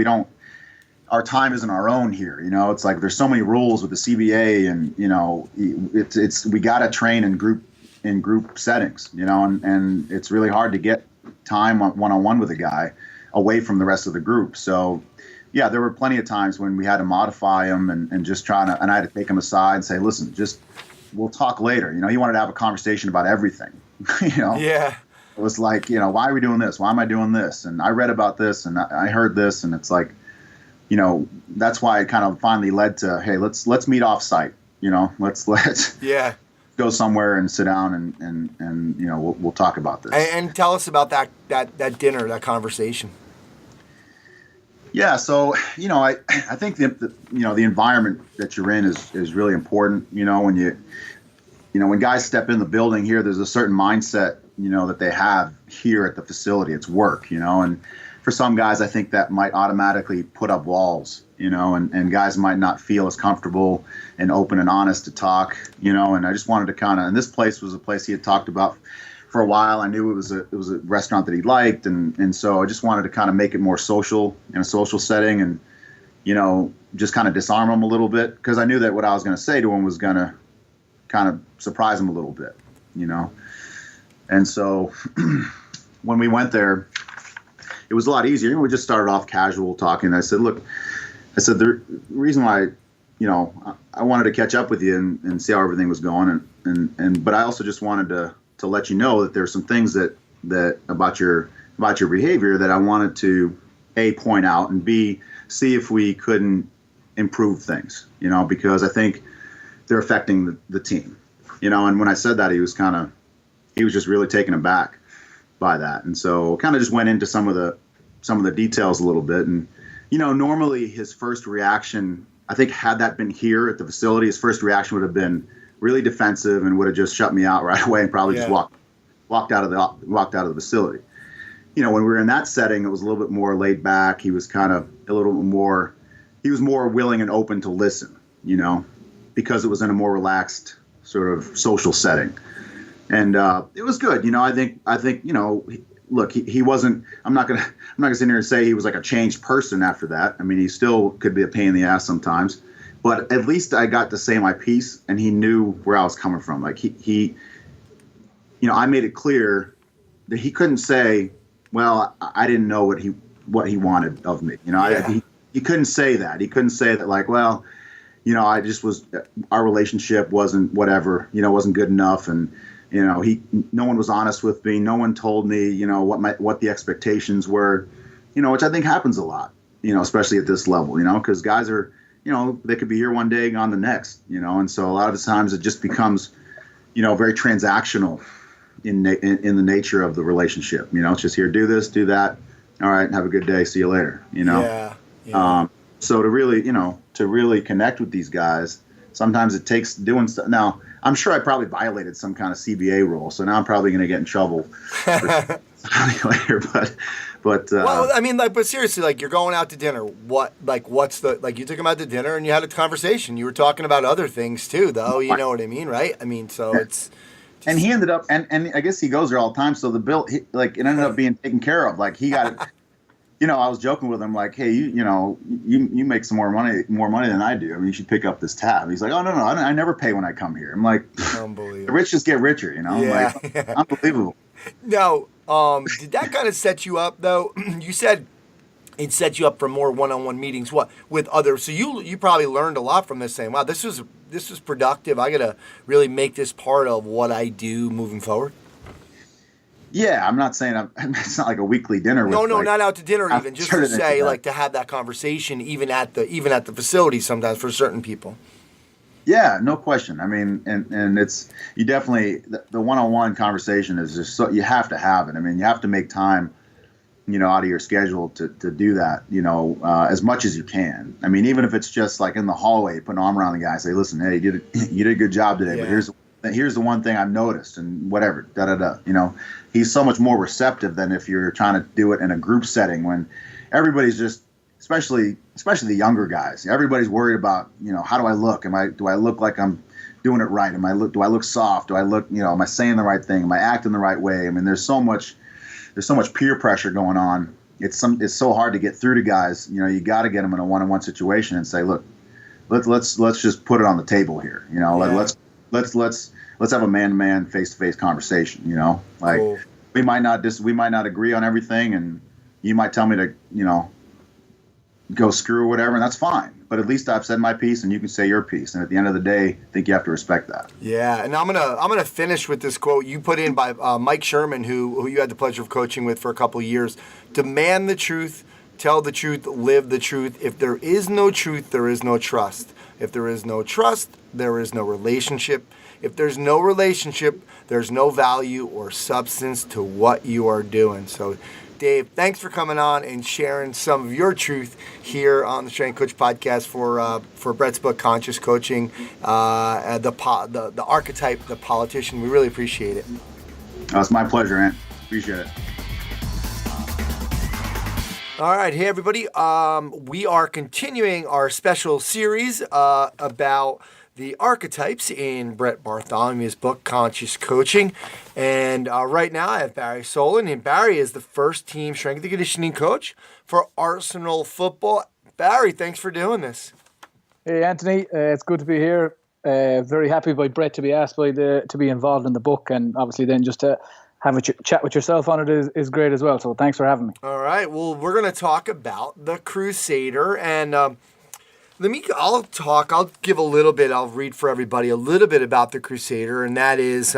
our time isn't our own here. It's like there's so many rules with the CBA, and we got to train in group settings. And it's really hard to get time one-on-one with a guy away from the rest of the group. So yeah, there were plenty of times when we had to modify him and just and I had to take him aside and say, listen, we'll talk later. He wanted to have a conversation about everything. Yeah. It was like, why are we doing this? Why am I doing this? And I read about this and I heard this, and it's like, that's why it kind of finally led to, hey, let's meet off site. Let's yeah. go somewhere and sit down and we'll talk about this. And tell us about that dinner, that conversation. Yeah, so I think the environment that you're in is really important. When guys step in the building here, there's a certain mindset that they have here at the facility. It's work, and for some guys, I think that might automatically put up walls, and guys might not feel as comfortable and open and honest to talk, and I just wanted to and this place was a place he had talked about for a while. I knew it was a restaurant that he liked, and so I just wanted to kind of make it more social, in a social setting, and, just kind of disarm him a little bit, because I knew that what I was going to say to him was going to kind of surprise him a little bit, and so when we went there, it was a lot easier. We just started off casual talking. I said, look, I said the reason why, I wanted to catch up with you and see how everything was going, but I also just wanted to let you know that there's some things that about your behavior that I wanted to A, point out, and B, see if we couldn't improve things, because I think they're affecting the team, and when I said that, he was just really taken aback by that. And so kind of just went into some of the details a little bit. And, normally his first reaction, I think had that been here at the facility, his first reaction would have been really defensive and would have just shut me out right away and probably just walked out of the facility. When we were in that setting, it was a little bit more laid back. He was kind of he was more willing and open to listen, because it was in a more relaxed sort of social setting. And it was good. I think look, he wasn't, I'm not gonna sit here and say he was like a changed person after that. I mean, he still could be a pain in the ass sometimes, but at least I got to say my piece and he knew where I was coming from. Like he I made it clear that he couldn't say, well, I didn't know what he wanted of me. He couldn't say that. He couldn't say that, like, well, I just our relationship wasn't whatever, wasn't good enough. And, no one was honest with me. No one told me, what the expectations were, which I think happens a lot, especially at this level, because guys are, they could be here one day, gone the next, and so a lot of the times it just becomes, very transactional in the nature of the relationship. It's just here, do this, do that. All right, have a good day. See you later. Yeah. So to really connect with these guys, sometimes it takes doing stuff. Now, I'm sure I probably violated some kind of CBA rule, so now I'm probably going to get in trouble later. But well, I mean, but seriously, you're going out to dinner. What's you took him out to dinner and you had a conversation. You were talking about other things too, though. You know what I mean, right? I mean, so it's. And he ended up, and I guess he goes there all the time. So the bill, it ended up being taken care of. Like he got it. I was joking with him, like, hey, you make some more money than I do. I mean, you should pick up this tab. He's like, oh, no, I never pay when I come here. I'm like, the rich just get richer, Yeah. Unbelievable. Now, did that kind of set you up, though? You said it set you up for more one-on-one meetings. What with others? So you probably learned a lot from this, saying, wow, this was productive. I got to really make this part of what I do moving forward. Yeah, I'm not saying it's not like a weekly dinner. No, not out to dinner even. Just to say, to have that conversation even at the facility sometimes for certain people. Yeah, no question. I mean, and it's you definitely the one-on-one conversation is just so you have to have it. I mean, you have to make time, out of your schedule to do that. As much as you can. I mean, even if it's just like in the hallway, put an arm around the guy, and say, listen, hey, you did a good job today, but here's the one thing I've noticed, and whatever, he's so much more receptive than if you're trying to do it in a group setting when everybody's just, especially the younger guys, everybody's worried about, how do I look? Do I look like I'm doing it right? Do I look soft? Do I look, am I saying the right thing? Am I acting the right way? I mean, there's so much peer pressure going on. It's so hard to get through to guys. You got to get them in a one-on-one situation and say, look, let's just put it on the table here. Let's have a man-to-man, face-to-face conversation. Cool. we might not agree on everything, and you might tell me to go screw or whatever, and that's fine. But at least I've said my piece, and you can say your piece. And at the end of the day, I think you have to respect that. Yeah, and I'm gonna finish with this quote you put in by Mike Sherman, who you had the pleasure of coaching with for a couple of years. Demand the truth, tell the truth, live the truth. If there is no truth, there is no trust. If there is no trust, there is no relationship. If there's no relationship, there's no value or substance to what you are doing. So, Dave, thanks for coming on and sharing some of your truth here on the Strength Coach Podcast for Brett's book, Conscious Coaching, the archetype, the politician. We really appreciate it. Oh, it's my pleasure, Ant. Appreciate it. All right. Hey, everybody. We are continuing our special series about the archetypes in Brett Bartholomew's book, Conscious Coaching. And right now I have Barry Solan, and Barry is the first team strength and conditioning coach for Arsenal football. Barry, thanks for doing this. Hey, Anthony. It's good to be here. Very happy by Brett to be asked to be involved in the book, and obviously then just to have a chat with yourself on it is great as well. So thanks for having me. All right. Well, we're going to talk about the Crusader, and I'll give a little bit, I'll read for everybody a little bit about the Crusader, and that is,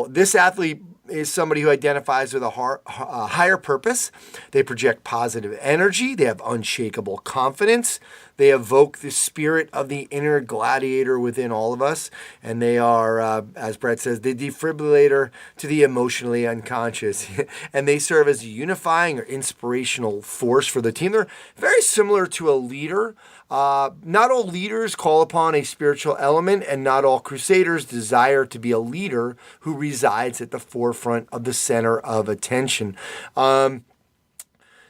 this athlete is somebody who identifies with a higher purpose. They project positive energy. They have unshakable confidence. They evoke the spirit of the inner gladiator within all of us. And they are, as Brett says, the defibrillator to the emotionally unconscious. And they serve as a unifying or inspirational force for the team. They're very similar to a leader. Not all leaders call upon a spiritual element, and not all Crusaders desire to be a leader who resides at the forefront of the center of attention.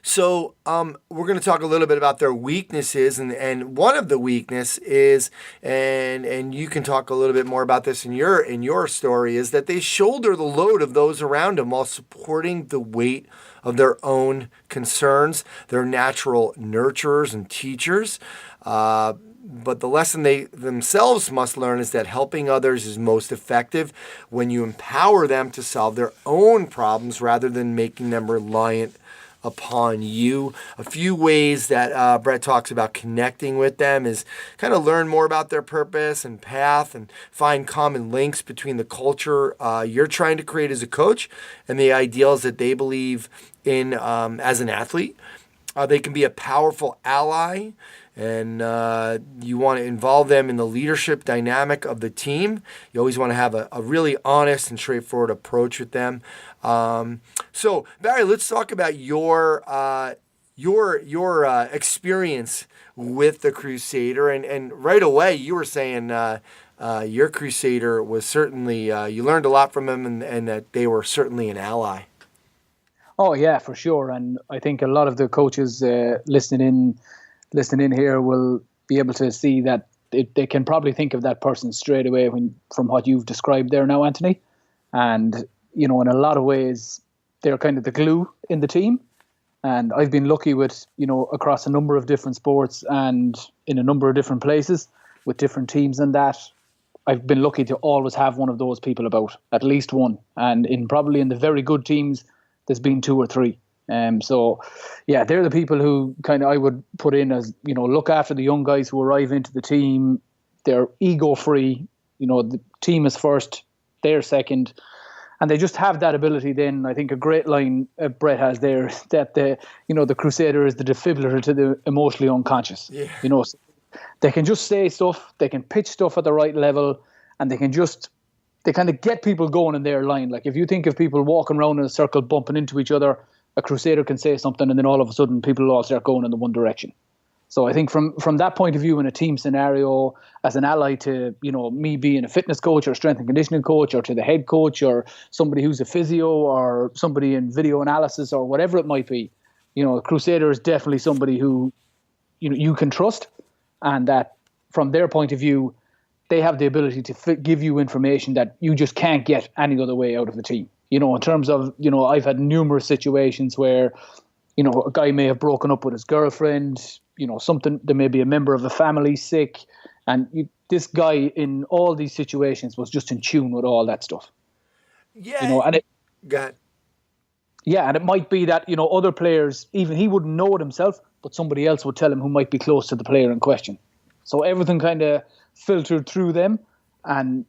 So we're going to talk a little bit about their weaknesses, and one of the weakness is, and you can talk a little bit more about this in your story, is that they shoulder the load of those around them while supporting the weight of their own concerns. They're natural nurturers and teachers. But the lesson they themselves must learn is that helping others is most effective when you empower them to solve their own problems rather than making them reliant upon you. A few ways that Brett talks about connecting with them is kind of learn more about their purpose and path and find common links between the culture you're trying to create as a coach and the ideals that they believe in as an athlete. They can be a powerful ally, and you want to involve them in the leadership dynamic of the team. You always want to have a really honest and straightforward approach with them. So, Barry, let's talk about your experience with the Crusader. And right away, you were saying your Crusader was certainly, you learned a lot from him, and that they were certainly an ally. Oh, yeah, for sure. And I think a lot of the coaches listening in here will be able to see that they can probably think of that person straight away from what you've described there now, Anthony. And, in a lot of ways, they're kind of the glue in the team. And I've been lucky with, across a number of different sports and in a number of different places with different teams and that. I've been lucky to always have one of those people about, at least one. And probably in the very good teams, there's been two or three. So, yeah, they're the people who kind of I would put in as, look after the young guys who arrive into the team. They're ego-free. The team is first, they're second. And they just have that ability then. I think a great line Brett has there, that the Crusader is the defibrillator to the emotionally unconscious. Yeah. They can just say stuff, they can pitch stuff at the right level, and they kind of get people going in their line. Like if you think of people walking around in a circle bumping into each other, a Crusader can say something and then all of a sudden people all start going in the one direction. So I think from that point of view in a team scenario, as an ally to, me being a fitness coach or strength and conditioning coach, or to the head coach or somebody who's a physio or somebody in video analysis or whatever it might be, a Crusader is definitely somebody who, you can trust, and that from their point of view, they have the ability to give you information that you just can't get any other way out of the team. In terms of, I've had numerous situations where, a guy may have broken up with his girlfriend, there may be a member of the family sick, and this guy in all these situations was just in tune with all that stuff. Yeah. And it, go ahead. Yeah, and it might be that, other players, even he wouldn't know it himself, but somebody else would tell him who might be close to the player in question. So everything kind of filtered through them, and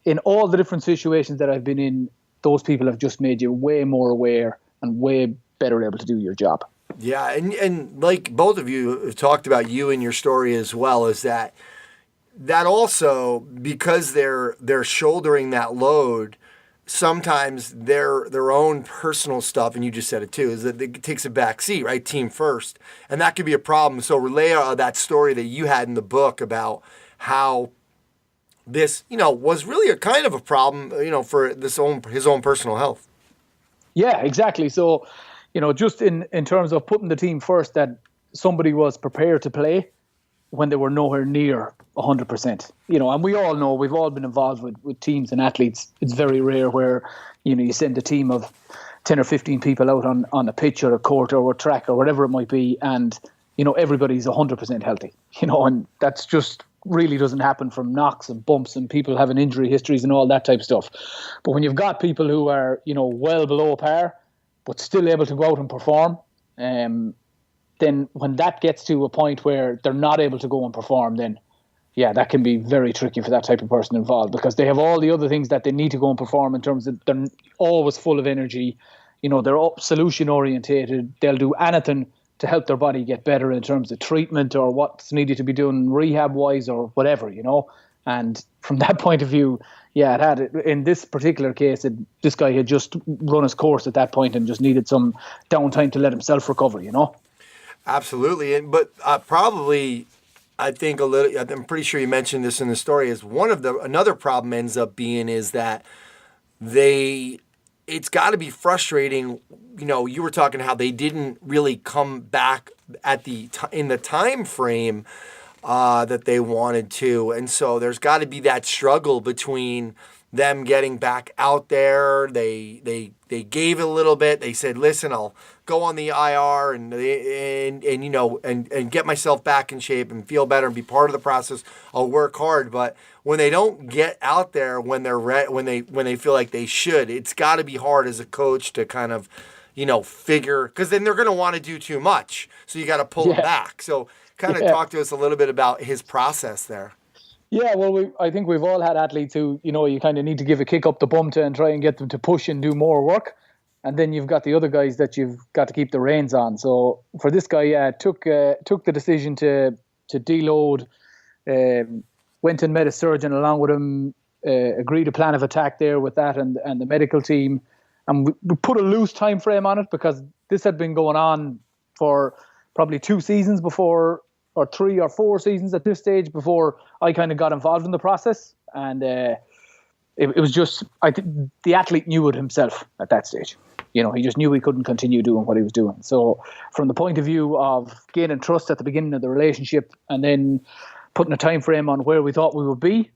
in all the different situations that I've been in, those people have just made you way more aware and way better able to do your job. Yeah, and like both of you have talked about you and your story as well, is that also, because they're shouldering that load, sometimes their own personal stuff, and you just said it too, is that it takes a back seat, right? Team first. And that could be a problem. So relay that story that you had in the book about how this, was really a kind of a problem, for his own personal health. Yeah, exactly. So, just in terms of putting the team first, that somebody was prepared to play when they were nowhere near 100%. And we all know, we've all been involved with teams and athletes. It's very rare where, you send a team of 10 or 15 people out on a pitch or a court or a track or whatever it might be, and, everybody's 100% healthy, and that's just really doesn't happen from knocks and bumps and people having injury histories and all that type of stuff. But when you've got people who are, well below par, but still able to go out and perform, then then when that gets to a point where they're not able to go and perform, then yeah, that can be very tricky for that type of person involved, because they have all the other things that they need to go and perform in terms of they're always full of energy. You know, they're solution orientated. They'll do anything to help their body get better in terms of treatment or what's needed to be done rehab wise or whatever, you know. And from that point of view, yeah, in this particular case, this guy had just run his course at that point and just needed some downtime to let himself recover, you know. Absolutely. But probably, I think I'm pretty sure you mentioned this in the story, is another problem ends up being is that it's got to be frustrating. You know, you were talking how they didn't really come back in the time frame that they wanted to, and so there's got to be that struggle between them getting back out there. They gave it a little bit. They said, "Listen, I'll go on the IR and you know and get myself back in shape and feel better and be part of the process. I'll work hard." But when they don't get out there when they're when they feel like they should, it's got to be hard as a coach to kind of, you know, figure, because then they're going to want to do too much. So you got to pull them back. So kind of talk to us a little bit about his process there. Yeah, well, I think we've all had athletes who, you know, you kind of need to give a kick up the bum to and try and get them to push and do more work. And then you've got the other guys that you've got to keep the reins on. So for this guy, took the decision to deload, went and met a surgeon along with him, agreed a plan of attack there with that and the medical team. And we put a loose time frame on it because this had been going on for probably 2 seasons before, or 3 or 4 seasons at this stage before I kind of got involved in the process. And it was just, I think the athlete knew it himself at that stage. You know, he just knew he couldn't continue doing what he was doing. So from the point of view of gaining trust at the beginning of the relationship and then putting a time frame on where we thought we would be,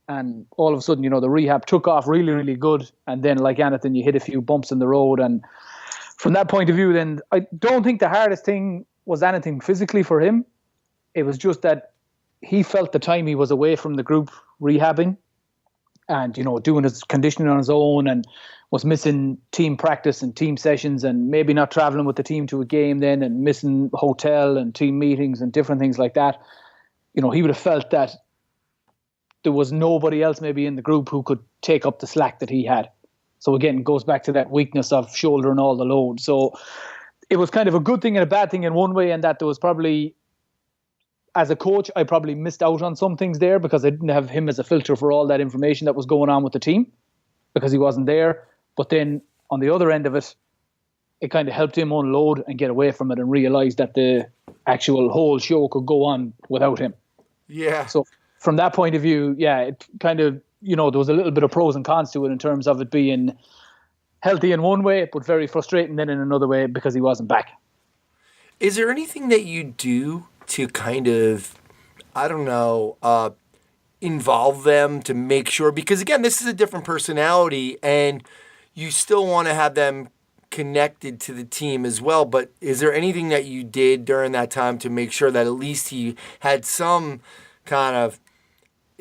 and all of a sudden, you know, the rehab took off really, really good. And then like anything, you hit a few bumps in the road. And from that point of view, then I don't think the hardest thing was anything physically for him. It was just that he felt the time he was away from the group rehabbing and, you know, doing his conditioning on his own, and was missing team practice and team sessions and maybe not traveling with the team to a game then, and missing hotel and team meetings and different things like that. You know, he would have felt that there was nobody else maybe in the group who could take up the slack that he had. So again, it goes back to that weakness of shouldering all the load. So it was kind of a good thing and a bad thing in one way, in that there was probably, as a coach, I probably missed out on some things there because I didn't have him as a filter for all that information that was going on with the team because he wasn't there. But then on the other end of it, it kind of helped him unload and get away from it and realize that the actual whole show could go on without him. Yeah. So from that point of view, yeah, it kind of, you know, there was a little bit of pros and cons to it in terms of it being healthy in one way, but very frustrating then in another way because he wasn't back. Is there anything that you do to kind of, I don't know, involve them to make sure, because again, this is a different personality and you still want to have them connected to the team as well, but is there anything that you did during that time to make sure that at least he had some kind of,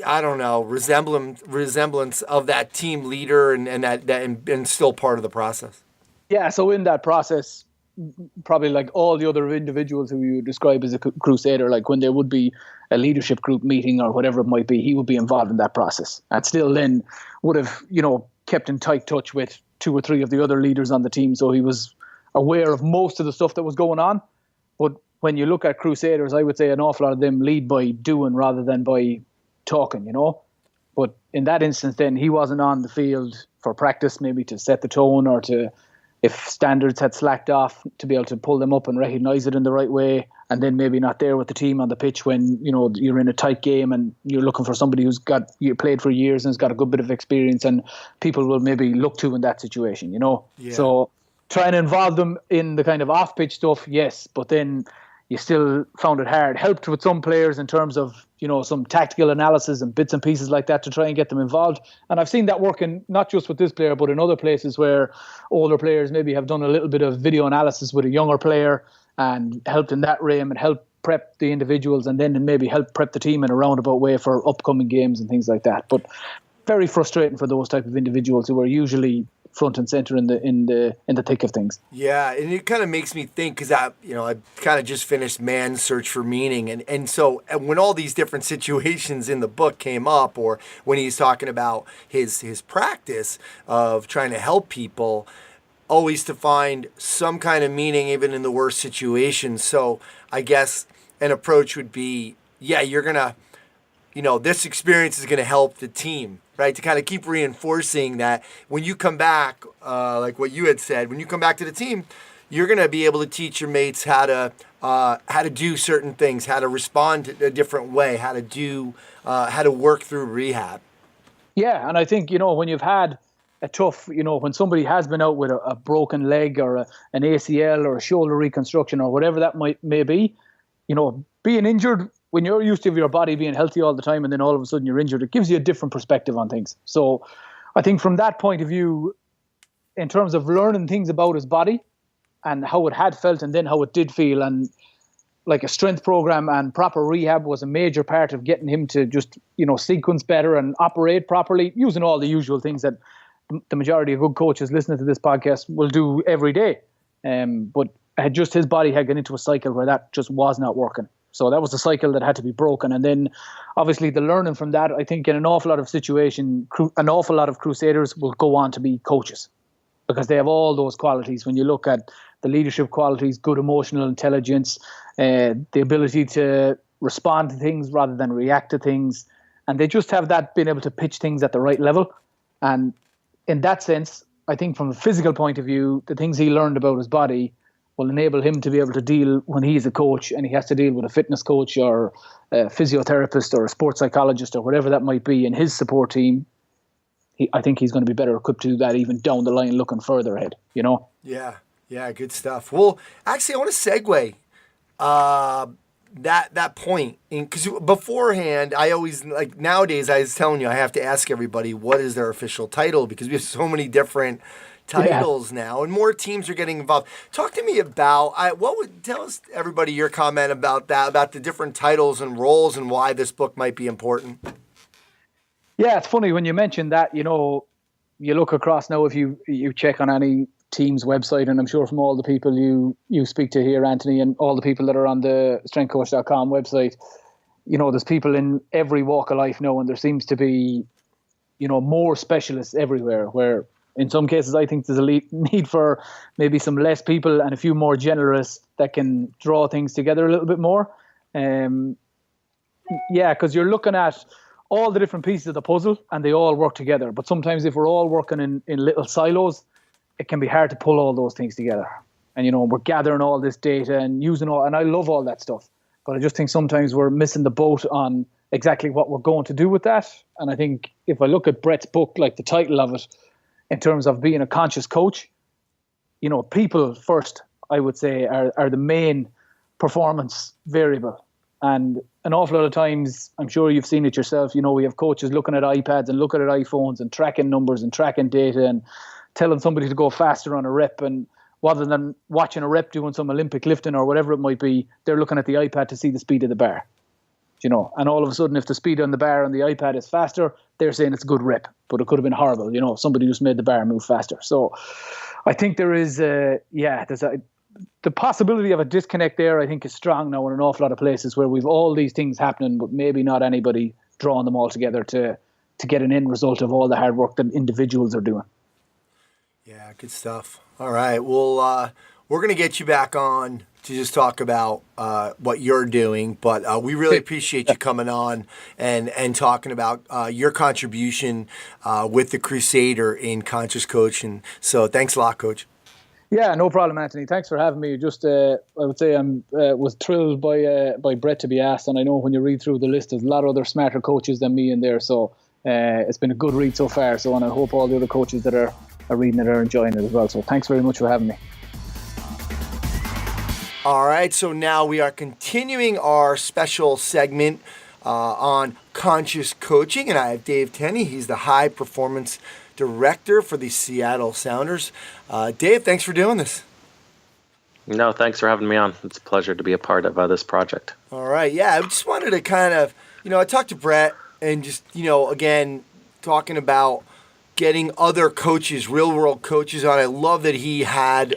I don't know, resemblance of that team leader and still part of the process? Yeah, so in that process, probably like all the other individuals who you describe as a crusader, like when there would be a leadership group meeting or whatever it might be, he would be involved in that process and still then would have, you know, kept in tight touch with 2 or 3 of the other leaders on the team. So he was aware of most of the stuff that was going on. But when you look at crusaders, I would say an awful lot of them lead by doing rather than by talking, you know. But in that instance, then he wasn't on the field for practice, maybe to set the tone or to, if standards had slacked off, to be able to pull them up and recognize it in the right way, and then maybe not there with the team on the pitch when, you know, you're in a tight game and you're looking for somebody who's played for years and has got a good bit of experience and people will maybe look to in that situation, you know. Yeah. So trying to involve them in the kind of off-pitch stuff, yes, but then you still found it hard. Helped with some players in terms of, you know, some tactical analysis and bits and pieces like that to try and get them involved. And I've seen that working not just with this player, but in other places where older players maybe have done a little bit of video analysis with a younger player and helped in that realm and helped prep the individuals and then maybe help prep the team in a roundabout way for upcoming games and things like that. But very frustrating for those type of individuals who are usually front and center in the thick of things. Yeah, and it kind of makes me think, because I kind of just finished Man's Search for Meaning, and so when all these different situations in the book came up, or when he's talking about his practice of trying to help people, always to find some kind of meaning even in the worst situations. So I guess an approach would be, yeah, you're gonna, this experience is gonna help the team, right? To kind of keep reinforcing that when you come back, like what you had said, when you come back to the team, you're going to be able to teach your mates how to do certain things, how to respond a different way, how to work through rehab. Yeah, and I think, when you've had a tough, when somebody has been out with a broken leg or an ACL or a shoulder reconstruction or whatever that may be, being injured, when you're used to your body being healthy all the time and then all of a sudden you're injured, it gives you a different perspective on things. So I think from that point of view, in terms of learning things about his body and how it had felt and then how it did feel, and like a strength program and proper rehab was a major part of getting him to just, sequence better and operate properly, using all the usual things that the majority of good coaches listening to this podcast will do every day. But his body had gone into a cycle where that just was not working. So that was the cycle that had to be broken. And then obviously the learning from that, I think in an awful lot of situations, an awful lot of Crusaders will go on to be coaches because they have all those qualities. When you look at the leadership qualities, good emotional intelligence, the ability to respond to things rather than react to things. And they just have that being able to pitch things at the right level. And in that sense, I think from a physical point of view, the things he learned about his body will enable him to be able to deal when he's a coach and he has to deal with a fitness coach or a physiotherapist or a sports psychologist or whatever that might be in his support team. I think he's going to be better equipped to do that even down the line looking further ahead, Yeah, good stuff. Well, actually, I want to segue that point, because beforehand, I always, like nowadays, I was telling you, I have to ask everybody what is their official title because we have so many different titles now, and more teams are getting involved. Talk to me about tell us, everybody, your comment about that, about the different titles and roles and why this book might be important. Yeah, it's funny when you mention that. You look across now, if you check on any team's website, and I'm sure from all the people you speak to here, Anthony, and all the people that are on the strengthcoach.com website, there's people in every walk of life now, and there seems to be, more specialists everywhere, where in some cases, I think there's a need for maybe some less people and a few more generalists that can draw things together a little bit more. Because you're looking at all the different pieces of the puzzle and they all work together. But sometimes if we're all working in little silos, it can be hard to pull all those things together. And, we're gathering all this data and using and I love all that stuff. But I just think sometimes we're missing the boat on exactly what we're going to do with that. And I think if I look at Brett's book, like the title of it, in terms of being a conscious coach, people first, I would say, are the main performance variable. And an awful lot of times, I'm sure you've seen it yourself, we have coaches looking at iPads and looking at iPhones and tracking numbers and tracking data and telling somebody to go faster on a rep. And rather than watching a rep doing some Olympic lifting or whatever it might be, they're looking at the iPad to see the speed of the bar. And all of a sudden, if the speed on the bar on the iPad is faster, they're saying it's a good rep, but it could have been horrible. Somebody just made the bar move faster. So I think there is, the possibility of a disconnect there, I think, is strong now in an awful lot of places where we've all these things happening, but maybe not anybody drawing them all together to get an end result of all the hard work that individuals are doing. Yeah, good stuff. All right. Well, we're going to get you back on to just talk about what you're doing, but we really appreciate you coming on and talking about your contribution with the Crusader in conscious coaching. So thanks a lot, Coach. Yeah, no problem, Anthony. Thanks for having me. Just, I would say I was thrilled by Brett to be asked, and I know when you read through the list, there's a lot of other smarter coaches than me in there, so it's been a good read so far, and I hope all the other coaches that are reading it are enjoying it as well. So thanks very much for having me. All right, so now we are continuing our special segment on conscious coaching, and I have Dave Tenney. He's the high performance director for the Seattle Sounders. Dave, thanks for doing this. No, thanks for having me on. It's a pleasure to be a part of this project. All right, yeah, I just wanted to kind of, I talked to Brett and just, again, talking about getting other coaches, real world coaches on. I love that he had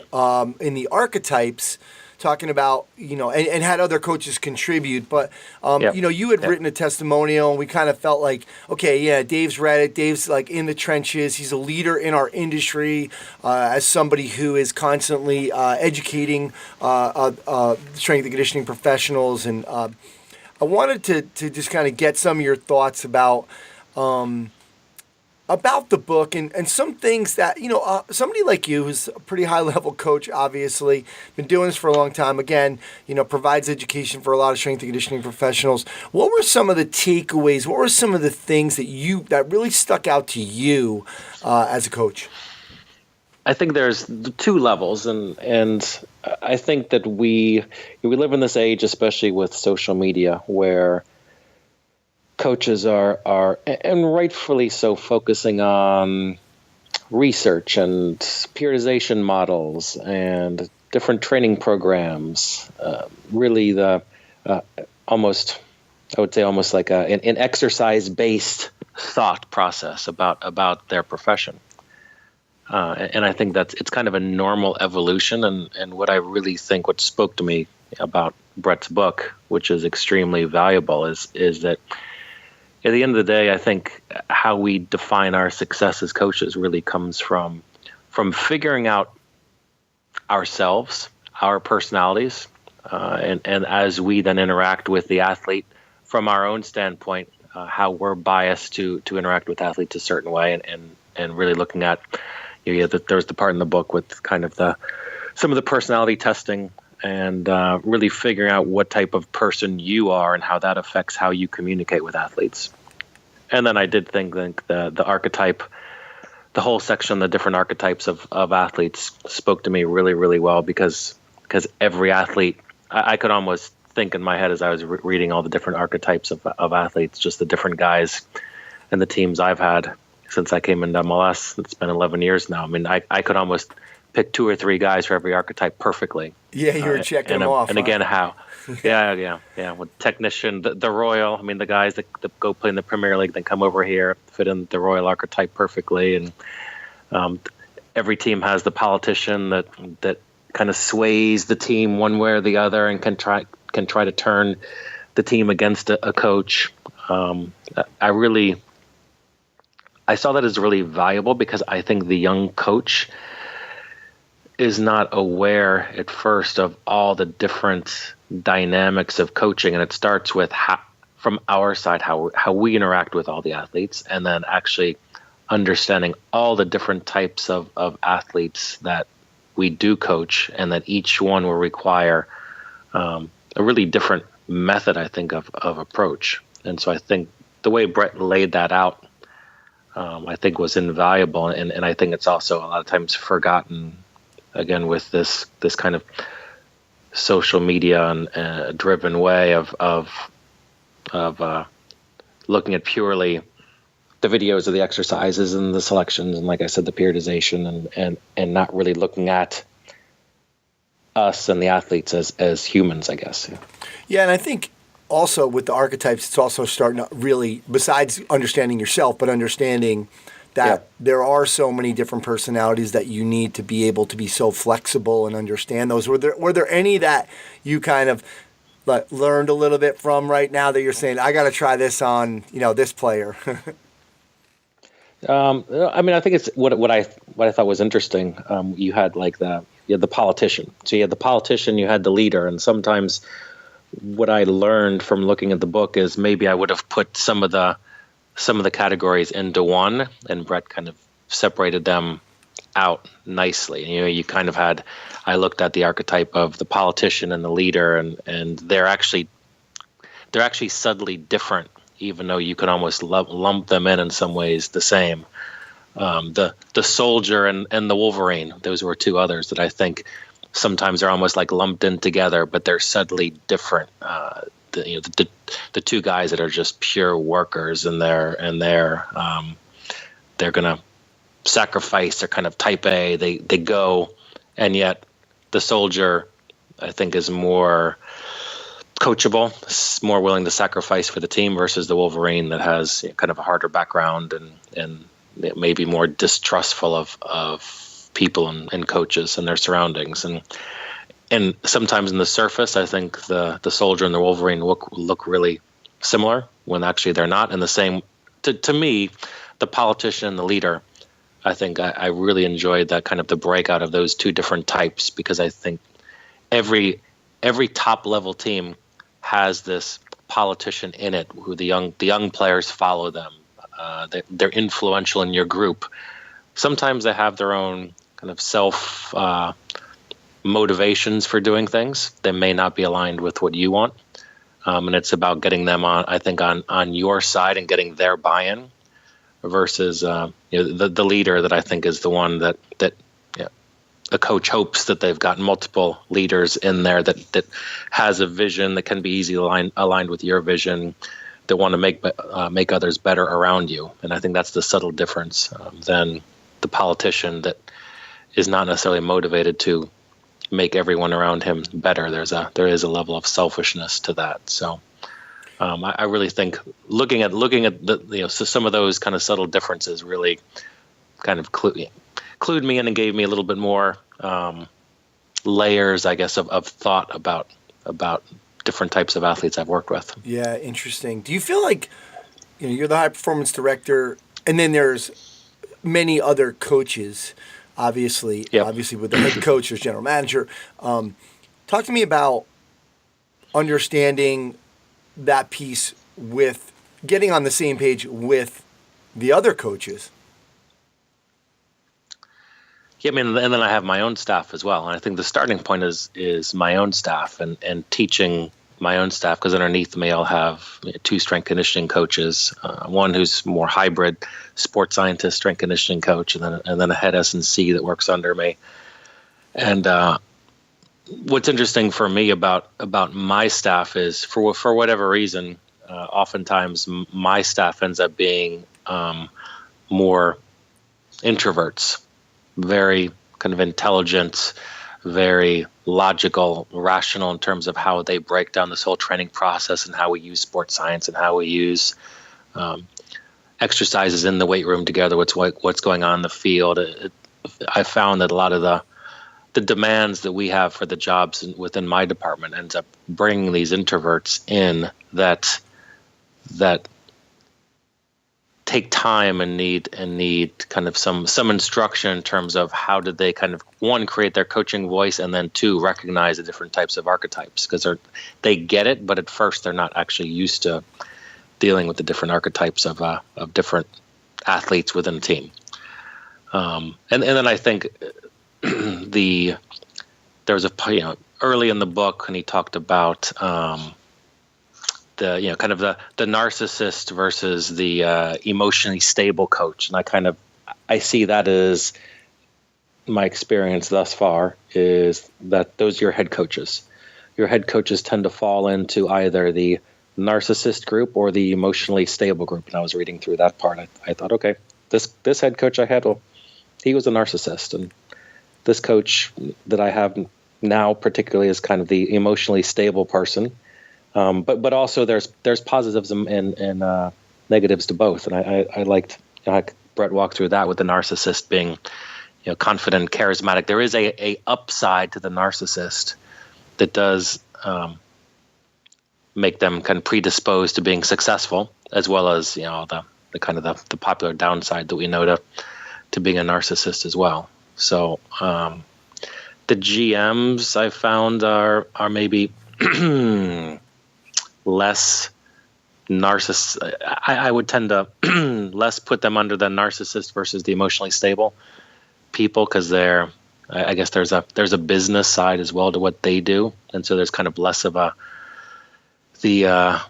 in the archetypes talking about, and had other coaches contribute. But, you had written a testimonial, and we kind of felt like, okay, yeah, Dave's read it. Dave's like in the trenches. He's a leader in our industry as somebody who is constantly educating strength and conditioning professionals. And I wanted to just kind of get some of your thoughts about the book and some things that, somebody like you who's a pretty high level coach, obviously been doing this for a long time, again, provides education for a lot of strength and conditioning professionals. What were some of the takeaways? What were some of the things that really stuck out to you as a coach? I think there's two levels, and I think that we live in this age, especially with social media, where coaches are, and rightfully so, focusing on research and periodization models and different training programs. Really, almost like an exercise-based thought process about their profession. And I think it's kind of a normal evolution. And what I really think, what spoke to me about Brett's book, which is extremely valuable, is that at the end of the day, I think how we define our success as coaches really comes from figuring out ourselves, our personalities, and as we then interact with the athlete from our own standpoint, how we're biased to interact with athletes a certain way, and really looking at, there's the part in the book with kind of some of the personality testing, and really figuring out what type of person you are and how that affects how you communicate with athletes. And then I did think the archetype, the whole section, the different archetypes of athletes spoke to me really, really well, because every athlete, I could almost think in my head as I was reading all the different archetypes of athletes, just the different guys and the teams I've had since I came into MLS. It's been 11 years now. I mean, I could almost pick 2 or 3 guys for every archetype perfectly. Yeah, you were checking them off. And again, how? Yeah. With technician, the Royal. I mean, the guys that go play in the Premier League, then come over here, fit in the Royal archetype perfectly. And every team has the politician that kind of sways the team one way or the other, and can try to turn the team against a coach. I saw that as really valuable, because I think the young coach is not aware at first of all the different dynamics of coaching, and it starts with from our side how we interact with all the athletes, and then actually understanding all the different types of athletes that we do coach, and that each one will require a really different method, I think, of approach. And so I think the way Brett laid that out, I think was invaluable, and I think it's also a lot of times forgotten, again, with this kind of social media and driven way of looking at purely the videos of the exercises and the selections, and like I said, the periodization, and not really looking at us and the athletes as humans, I guess. Yeah, and I think also with the archetypes, it's also starting to really, besides understanding yourself, but understanding that there are so many different personalities that you need to be able to be so flexible and understand those. Were there any that you kind of learned a little bit from right now that you're saying, I got to try this on, this player? I mean, I think it's what I thought was interesting. You had the politician. So you had the politician, you had the leader, and sometimes what I learned from looking at the book is maybe I would have put some of the categories into one, and Brett kind of separated them out nicely. You kind of had, I looked at the archetype of the politician and the leader, and they're actually subtly different, even though you could almost lump them in some ways the same. The soldier and the Wolverine, those were 2 others that I think sometimes are almost like lumped in together, but they're subtly different. The 2 guys that are just pure workers, and they're gonna sacrifice. They're kind of type A. They go, and yet the soldier, I think, is more coachable, more willing to sacrifice for the team, versus the Wolverine that has kind of a harder background and maybe more distrustful of people and coaches and their surroundings. And sometimes in the surface, I think the Soldier and the Wolverine look really similar when actually they're not. And the same, to me, the politician and the leader, I think I really enjoyed that kind of the breakout of those two different types, because I think every top level team has this politician in it who the young players follow them. They're influential in your group. Sometimes they have their own kind of self motivations for doing things. They may not be aligned with what you want. And it's about getting them on your side and getting their buy-in, versus the leader that I think is the one that a coach hopes that they've got multiple leaders in there that has a vision that can be easily aligned with your vision, that want to make others better around you. And I think that's the subtle difference than the politician that is not necessarily motivated to make everyone around him better. There is a level of selfishness to that. So I really think looking at the some of those kind of subtle differences really kind of clued me in and gave me a little bit more layers, I guess, of thought about different types of athletes I've worked with. Yeah, interesting. Do you feel like you're the high performance director, and then there's many other coaches, obviously. Yep. Obviously, with the head coach, there's general manager. Talk to me about understanding that piece with getting on the same page with the other coaches. Yeah, I mean, and then I have my own staff as well. And I think the starting point is my own staff and teaching my own staff, because underneath me I'll have two strength conditioning coaches, one who's more hybrid sports scientist, strength conditioning coach, and then a head S&C that works under me. And what's interesting for me about my staff is for whatever reason, oftentimes my staff ends up being more introverts. Very kind of intelligent, very logical, rational in terms of how they break down this whole training process and how we use sports science and how we use exercises in the weight room together, what's going on in the field. I found that a lot of the demands that we have for the jobs within my department ends up bringing these introverts in that take time and need kind of some instruction in terms of how did they kind of, one, create their coaching voice, and then two, recognize the different types of archetypes, because they get it, but at first they're not actually used to dealing with the different archetypes of different athletes within a team. And then I think there was early in the book when he talked about the kind of the narcissist versus the emotionally stable coach, and I see that as my experience thus far is that those are your head coaches. Your head coaches tend to fall into either the narcissist group or the emotionally stable group. And I was reading through that part. I thought, okay, this head coach I had, he was a narcissist, and this coach that I have now particularly is kind of the emotionally stable person. But also there's positives and negatives to both, and I liked Brett walked through that with the narcissist being confident, charismatic. There is a upside to the narcissist that does make them kind of predisposed to being successful, as well as the kind of the popular downside that we know to being a narcissist as well. So the GMs I found are maybe less narcissist. I would tend to less put them under the narcissist versus the emotionally stable people, because I guess there's a business side as well to what they do, and so there's kind of less of the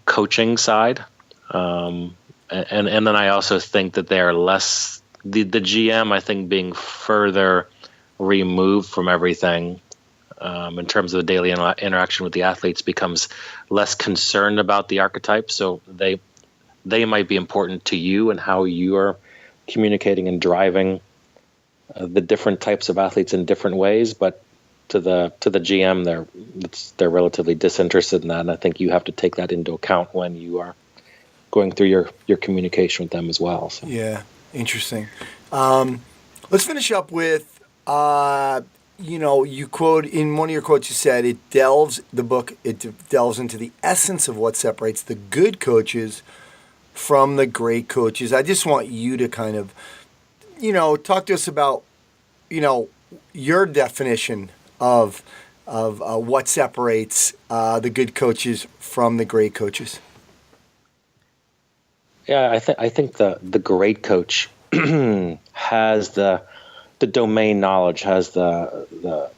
coaching side, and then I also think that they are less the GM, I think, being further removed from everything. In terms of the daily interaction with the athletes, becomes less concerned about the archetypes. So they might be important to you and how you are communicating and driving the different types of athletes in different ways. But the GM, they're relatively disinterested in that, and I think you have to take that into account when you are going through your communication with them as well. So. Yeah, interesting. Let's finish up with, you quote in one of your quotes. You said it delves into the essence of what separates the good coaches from the great coaches. I just want you to kind of, talk to us about, your definition of what separates the good coaches from the great coaches. Yeah, I think the great coach has the domain knowledge, has the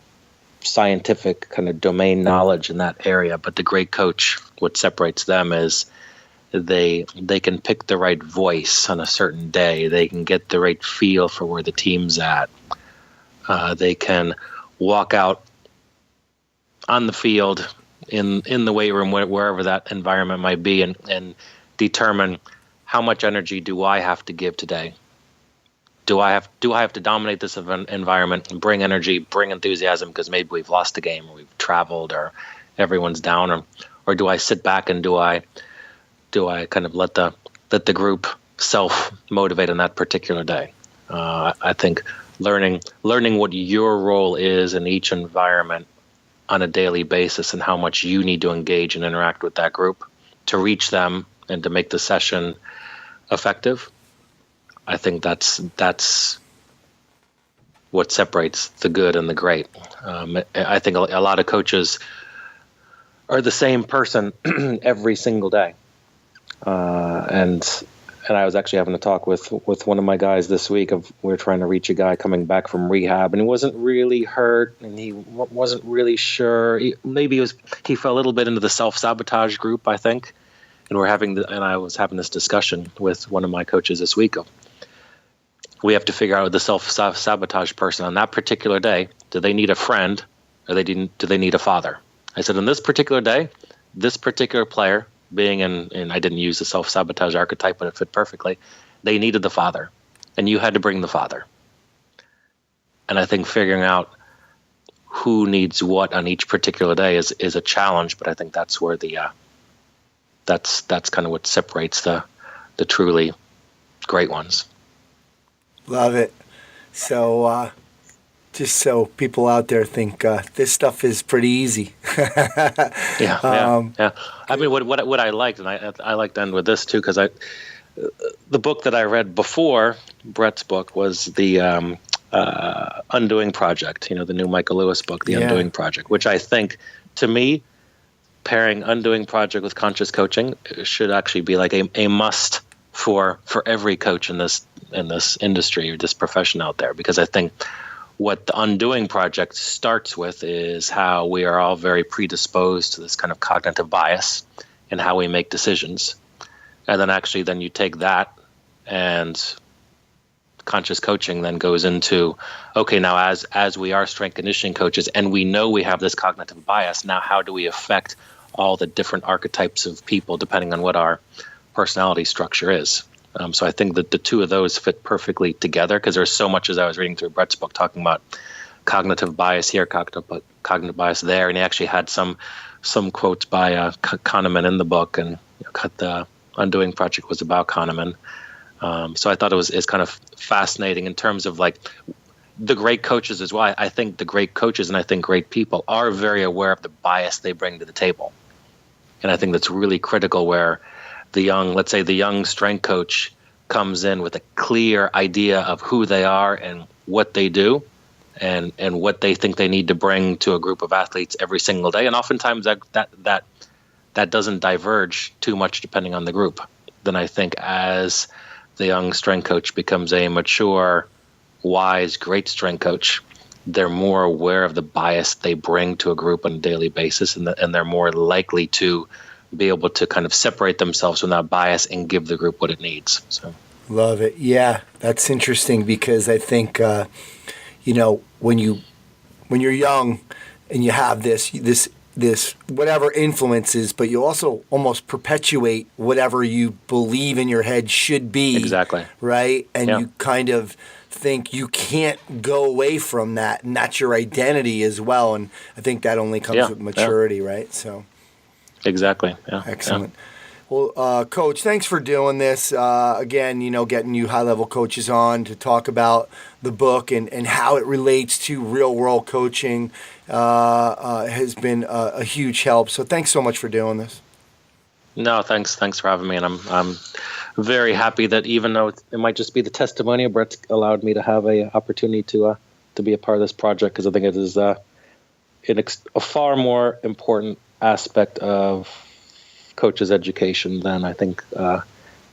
scientific kind of domain knowledge in that area. But the great coach, what separates them is they can pick the right voice on a certain day. They can get the right feel for where the team's at. They can walk out on the field, in the weight room, wherever that environment might be, and determine how much energy do I have to give today. Do I have to dominate this environment and bring energy, bring enthusiasm because maybe we've lost a game or we've traveled or everyone's down, or do I sit back and do I kind of let the group self-motivate on that particular day? I think learning what your role is in each environment on a daily basis and how much you need to engage and interact with that group to reach them and to make the session effective. I think that's what separates the good and the great. I think a lot of coaches are the same person every single day. And I was actually having a talk with one of my guys this week. We're trying to reach a guy coming back from rehab, and he wasn't really hurt, and he wasn't really sure. He fell a little bit into the self-sabotage group, I think. And I was having this discussion with one of my coaches this week. We have to figure out the self-sabotage person on that particular day. Do they need a friend, or do they need a father? I said, on this particular day, this particular player, being in I didn't use the self-sabotage archetype, but it fit perfectly. They needed the father, and you had to bring the father. And I think figuring out who needs what on each particular day is a challenge, but I think that's where that's kind of what separates the truly great ones. Love it. So just so people out there think this stuff is pretty easy. Yeah. I mean, what I liked, and I like to end with this too, because the book that I read before Brett's book was the Undoing Project. The new Michael Lewis book, The Undoing Project, which I think, to me, pairing Undoing Project with conscious coaching should actually be like a must for every coach in this industry or this profession out there, because I think what the Undoing Project starts with is how we are all very predisposed to this kind of cognitive bias in how we make decisions. And then you take that, and conscious coaching then goes into, okay, now as we are strength conditioning coaches and we know we have this cognitive bias, now how do we affect all the different archetypes of people depending on what our personality structure is? So I think that the two of those fit perfectly together, because there's so much, as I was reading through Brett's book, talking about cognitive bias here, cognitive bias there, and he actually had some quotes by Kahneman in the book, and the Undoing Project was about Kahneman. So I thought it's kind of fascinating in terms of like the great coaches as well. I think the great coaches and I think great people are very aware of the bias they bring to the table, and I think that's really critical where the young strength coach comes in with a clear idea of who they are and what they do and what they think they need to bring to a group of athletes every single day. And oftentimes that doesn't diverge too much depending on the group. Then I think as the young strength coach becomes a mature, wise, great strength coach, they're more aware of the bias they bring to a group on a daily basis, and they're more likely to be able to kind of separate themselves from that bias and give the group what it needs. So, love it. Yeah, that's interesting, because I think when you're young and you have this this whatever influences, but you also almost perpetuate whatever you believe in your head should be. Exactly. Right? And Yeah. you kind of think you can't go away from that, and that's your identity as well. And I think that only comes with maturity, right? So Exactly. Yeah. excellent. Well, Coach, thanks for doing this. Again, getting you high-level coaches on to talk about the book and how it relates to real-world coaching has been a huge help. So thanks so much for doing this. No, thanks for having me, and I'm very happy that even though it might just be the testimonial, Brett's allowed me to have a opportunity to be a part of this project, because I think it is a far more important aspect of coaches' education than I think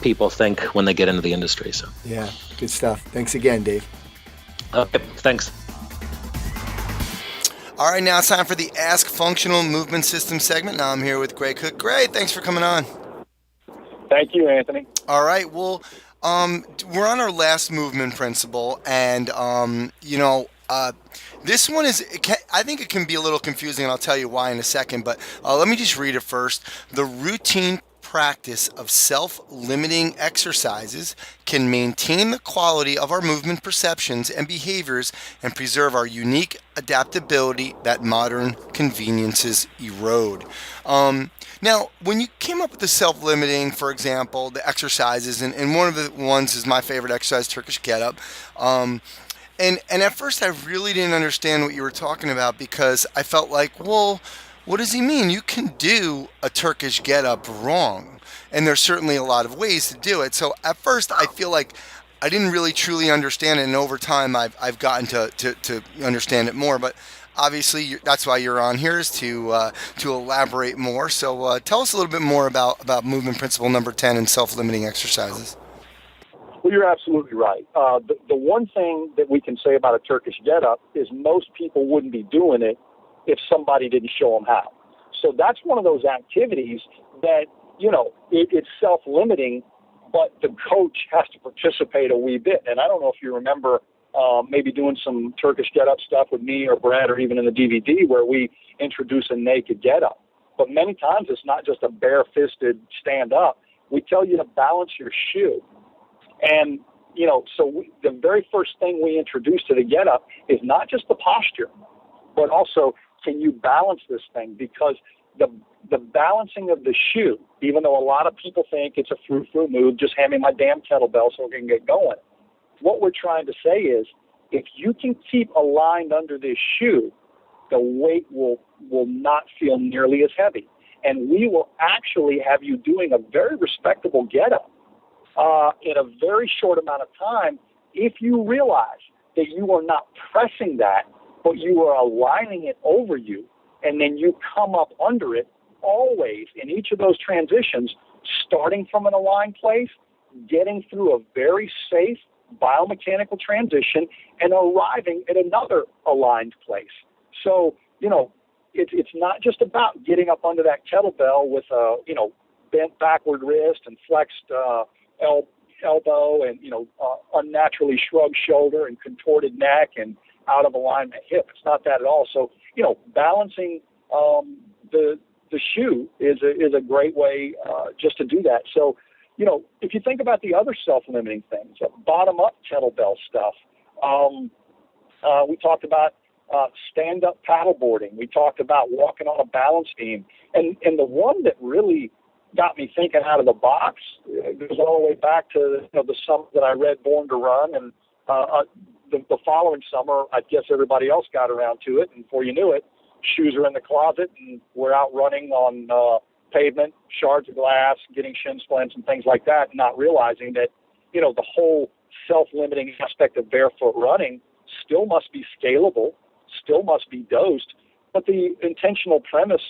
people think when they get into the industry. So yeah, good stuff. Thanks again, Dave. Okay, thanks. All right, now it's time for the Ask Functional Movement System segment. Now I'm here with Gray Cook. Gray, thanks for coming on. Thank you, Anthony. All right, well, we're on our last movement principle, and this one I think it can be a little confusing, and I'll tell you why in a second, but let me just read it first. The routine practice of self-limiting exercises can maintain the quality of our movement perceptions and behaviors and preserve our unique adaptability that modern conveniences erode. Now, when you came up with the self-limiting, for example, the exercises, and one of the ones is my favorite exercise, Turkish get-up, and at first I really didn't understand what you were talking about, because I felt like, well, what does he mean? You can do a Turkish get-up wrong, and there's certainly a lot of ways to do it. So at first I feel like I didn't really truly understand it, and over time I've gotten to understand it more. But obviously that's why you're on here, is to elaborate more. So tell us a little bit more about movement principle number 10 and self-limiting exercises. Well, you're absolutely right. The one thing that we can say about a Turkish get-up is most people wouldn't be doing it if somebody didn't show them how. So that's one of those activities that, it's self-limiting, but the coach has to participate a wee bit. And I don't know if you remember maybe doing some Turkish get-up stuff with me or Brad, or even in the DVD where we introduce a naked get-up. But many times it's not just a bare-fisted stand-up. We tell you to balance your shoe. And, the very first thing we introduce to the get-up is not just the posture, but also, can you balance this thing? Because the balancing of the shoe, even though a lot of people think it's a frou-frou move, just hand me my damn kettlebell so we can get going. What we're trying to say is, if you can keep aligned under this shoe, the weight will not feel nearly as heavy. And we will actually have you doing a very respectable get-up in a very short amount of time, if you realize that you are not pressing that, but you are aligning it over you, and then you come up under it, always in each of those transitions, starting from an aligned place, getting through a very safe biomechanical transition, and arriving at another aligned place. So, it's not just about getting up under that kettlebell with a, bent backward wrist and flexed elbow and, unnaturally shrugged shoulder and contorted neck and out of alignment hip. It's not that at all. So, balancing the shoe is a great way just to do that. So, if you think about the other self-limiting things, bottom-up kettlebell stuff, we talked about stand-up paddleboarding. We talked about walking on a balance beam. And the one that really got me thinking out of the box goes all the way back to the summer that I read Born to Run, and the following summer, I guess everybody else got around to it, and before you knew it, shoes are in the closet, and we're out running on pavement, shards of glass, getting shin splints and things like that, not realizing that, the whole self-limiting aspect of barefoot running still must be scalable, still must be dosed, but the intentional premise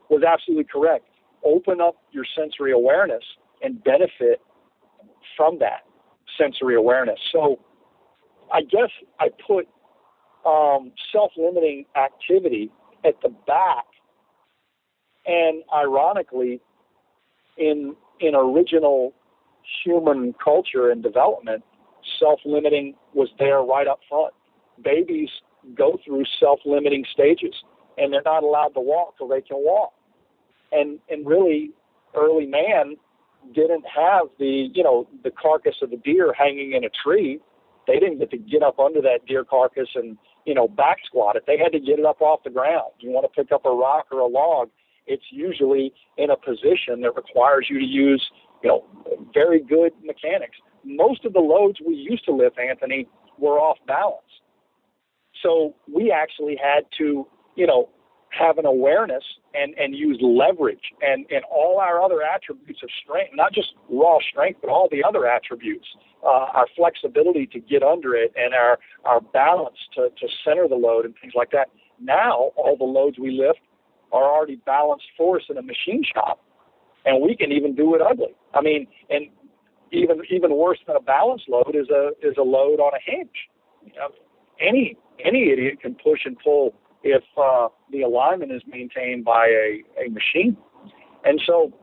was absolutely correct. Open up your sensory awareness and benefit from that sensory awareness. So I guess I put self-limiting activity at the back, and ironically, in original human culture and development, self-limiting was there right up front. Babies go through self-limiting stages. and they're not allowed to walk till they can walk. And really, early man didn't have the carcass of the deer hanging in a tree. They didn't get to get up under that deer carcass and, back squat it. They had to get it up off the ground. You want to pick up a rock or a log, it's usually in a position that requires you to use, very good mechanics. Most of the loads we used to lift, Anthony, were off balance. So we actually had to, have an awareness and use leverage and all our other attributes of strength, not just raw strength, but all the other attributes, our flexibility to get under it and our balance to center the load and things like that. Now, all the loads we lift are already balanced for us in a machine shop, and we can even do it ugly. I mean, and even worse than a balanced load is a load on a hinge. Any idiot can push and pull if the alignment is maintained by a machine. And so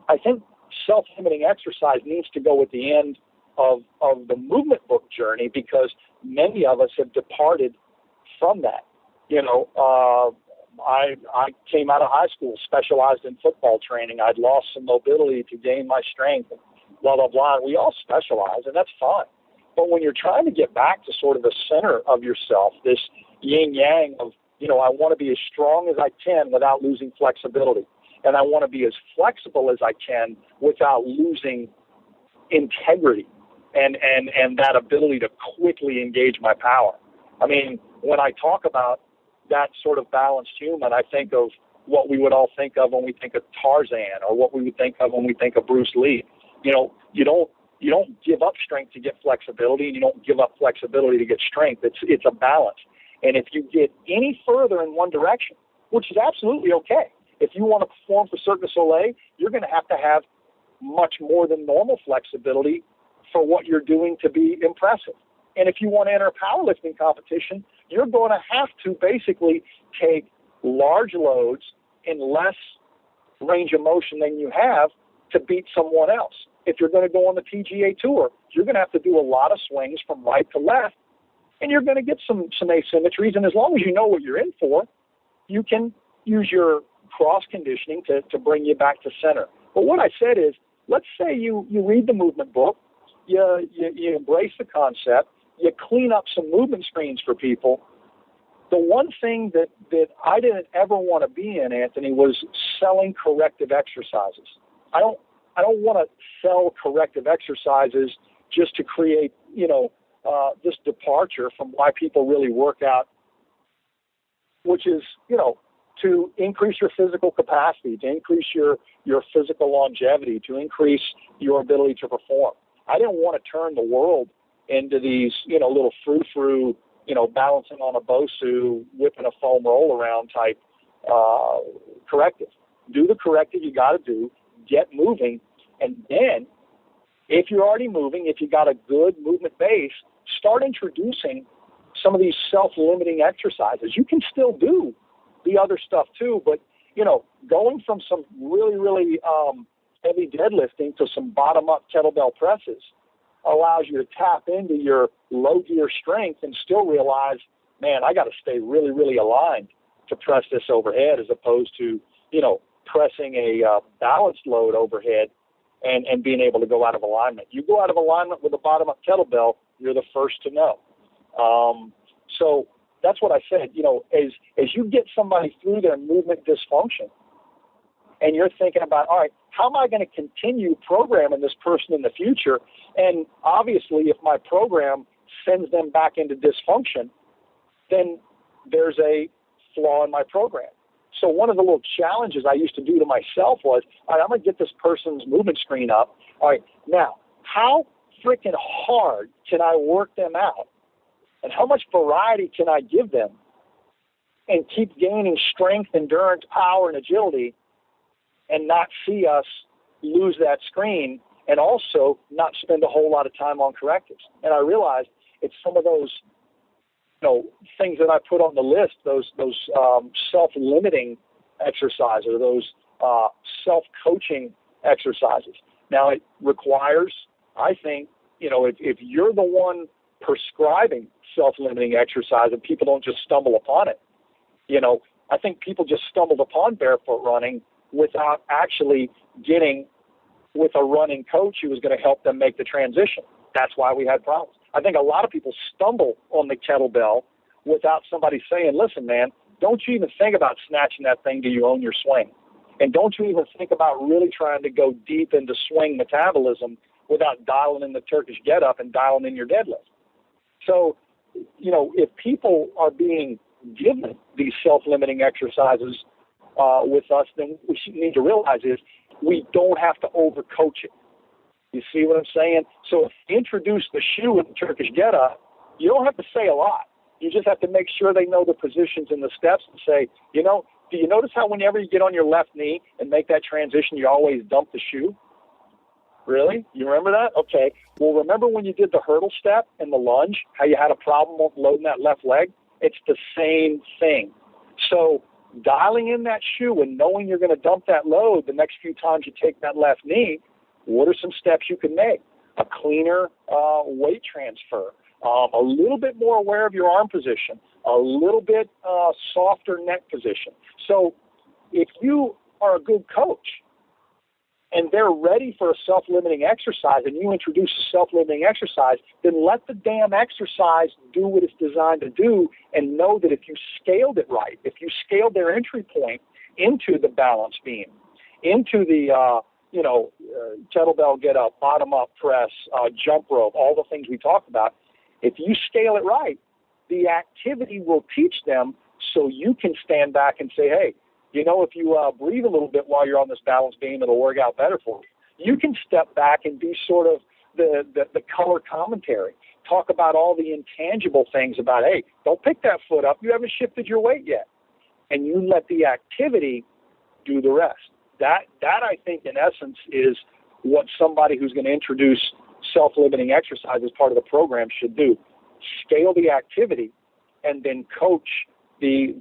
I think self-limiting exercise needs to go at the end of the movement book journey, because many of us have departed from that. I came out of high school, specialized in football training. I'd lost some mobility to gain my strength, blah, blah, blah. We all specialize, and that's fine. But when you're trying to get back to sort of the center of yourself, this yin-yang of, I want to be as strong as I can without losing flexibility. And I want to be as flexible as I can without losing integrity and that ability to quickly engage my power. I mean, when I talk about that sort of balanced human, I think of what we would all think of when we think of Tarzan, or what we would think of when we think of Bruce Lee. You don't give up strength to get flexibility, and you don't give up flexibility to get strength. It's a balance. And if you get any further in one direction, which is absolutely okay, if you want to perform for Cirque du Soleil, you're going to have much more than normal flexibility for what you're doing to be impressive. And if you want to enter a powerlifting competition, you're going to have to basically take large loads in less range of motion than you have to beat someone else. If you're going to go on the PGA Tour, you're going to have to do a lot of swings from right to left, and you're going to get some asymmetries. And as long as you know what you're in for, you can use your cross conditioning to bring you back to center. But what I said is, let's say you read the movement book, you embrace the concept, you clean up some movement screens for people. The one thing that I didn't ever want to be in, Anthony, was selling corrective exercises. I don't want to sell corrective exercises just to create, this departure from why people really work out, which is, to increase your physical capacity, to increase your physical longevity, to increase your ability to perform. I didn't want to turn the world into these, little frou-frou, balancing on a Bosu, whipping a foam roll around type corrective. Do the corrective you got to do, get moving, and then if you're already moving, if you got a good movement base, start introducing some of these self-limiting exercises. You can still do the other stuff too, but, going from some really, really heavy deadlifting to some bottom-up kettlebell presses allows you to tap into your low gear strength and still realize, man, I got to stay really, really aligned to press this overhead, as opposed to, pressing a balanced load overhead and being able to go out of alignment. You go out of alignment with a bottom-up kettlebell, you're the first to know. So that's what I said. As you get somebody through their movement dysfunction, and you're thinking about, all right, how am I going to continue programming this person in the future? And obviously, if my program sends them back into dysfunction, then there's a flaw in my program. So one of the little challenges I used to do to myself was, all right, I'm going to get this person's movement screen up. All right, now, how freaking hard can I work them out? And how much variety can I give them and keep gaining strength, endurance, power, and agility, and not see us lose that screen, and also not spend a whole lot of time on correctives? And I realized it's some of those, things that I put on the list, those self-limiting exercises, or those self-coaching exercises. Now, it requires, I think, if you're the one prescribing self-limiting exercise and people don't just stumble upon it, I think people just stumbled upon barefoot running without actually getting with a running coach who was going to help them make the transition. That's why we had problems. I think a lot of people stumble on the kettlebell without somebody saying, listen, man, don't you even think about snatching that thing till you own your swing. And don't you even think about really trying to go deep into swing metabolism without dialing in the Turkish get-up and dialing in your deadlift. So, you know, if people are being given these self-limiting exercises with us, then we need to realize is we don't have to overcoach it. You see what I'm saying? So if you introduce the shoe and the Turkish get-up, you don't have to say a lot. You just have to make sure they know the positions and the steps and say, you know, do you notice how whenever you get on your left knee and make that transition, you always dump the shoe? Really? You remember that? Okay. Well, remember when you did the hurdle step and the lunge, how you had a problem loading that left leg? It's the same thing. So dialing in that shoe and knowing you're going to dump that load the next few times you take that left knee, what are some steps you can make? A cleaner weight transfer, a little bit more aware of your arm position, a little bit softer neck position. So if you are a good coach and they're ready for a self-limiting exercise and you introduce a self-limiting exercise, then let the damn exercise do what it's designed to do and know that if you scaled it right, if you scaled their entry point into the balance beam, into the kettlebell get up, bottom up press, jump rope, all the things we talked about, if you scale it right, the activity will teach them so you can stand back and say, hey, you know, if you breathe a little bit while you're on this balance beam, it'll work out better for you. You can step back and be sort of the color commentary, talk about all the intangible things about, hey, don't pick that foot up. You haven't shifted your weight yet. And you let the activity do the rest. That I think, in essence, is what somebody who's going to introduce self-limiting exercise as part of the program should do. Scale the activity and then coach the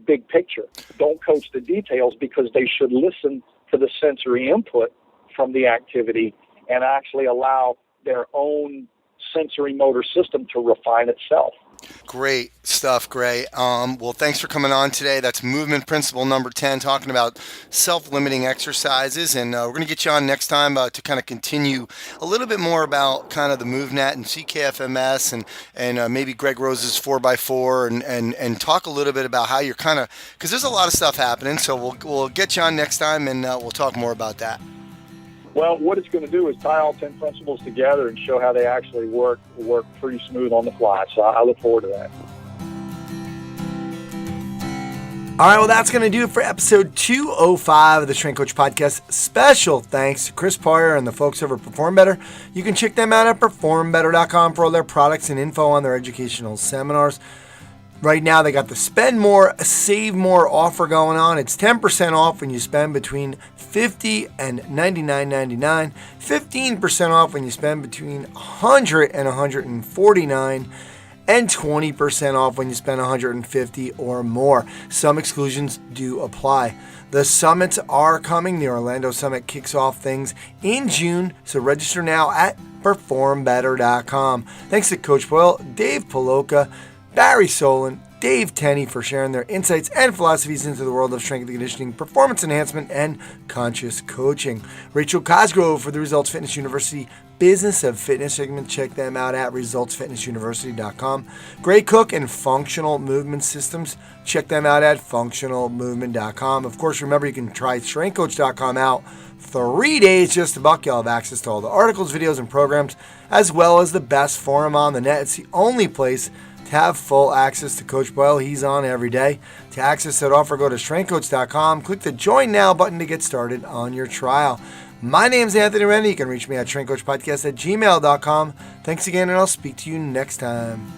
big picture. Don't coach the details because they should listen to the sensory input from the activity and actually allow their own sensory motor system to refine itself. Great stuff, Gray. Well, thanks for coming on today. That's movement principle number 10, talking about self-limiting exercises. And we're going to get you on next time to kind of continue a little bit more about kind of the MoveNet and CKFMS and maybe Greg Rose's 4x4 and talk a little bit about how you're kind of, because there's a lot of stuff happening. So we'll get you on next time and we'll talk more about that. Well, what it's going to do is tie all 10 principles together and show how they actually work pretty smooth on the fly. So I look forward to that. All right, well, that's going to do it for episode 205 of the Strength Coach Podcast. Special thanks to Chris Poirier and the folks over at Perform Better. You can check them out at performbetter.com for all their products and info on their educational seminars. Right now, they got the Spend More, Save More offer going on. It's 10% off when you spend between $50 and $99.99. 15% off when you spend between $100 and $149. And 20% off when you spend $150 or more. Some exclusions do apply. The summits are coming. The Orlando Summit kicks off things in June, so register now at performbetter.com. Thanks to Coach Boyle, Dave Puloka, Barry Solan, Dave Tenney for sharing their insights and philosophies into the world of strength and conditioning, performance enhancement, and conscious coaching. Rachel Cosgrove for the Results Fitness University Business of Fitness segment. Check them out at resultsfitnessuniversity.com. Gray Cook and Functional Movement Systems. Check them out at functionalmovement.com. Of course, remember you can try strengthcoach.com out 3 days just $1. You'll have access to all the articles, videos, and programs, as well as the best forum on the net. It's the only place to have full access to Coach Boyle. He's on every day. To access that offer, go to strengthcoach.com. Click the Join Now button to get started on your trial. My name's Anthony Rennie. You can reach me at strengthcoachpodcast@gmail.com. Thanks again, and I'll speak to you next time.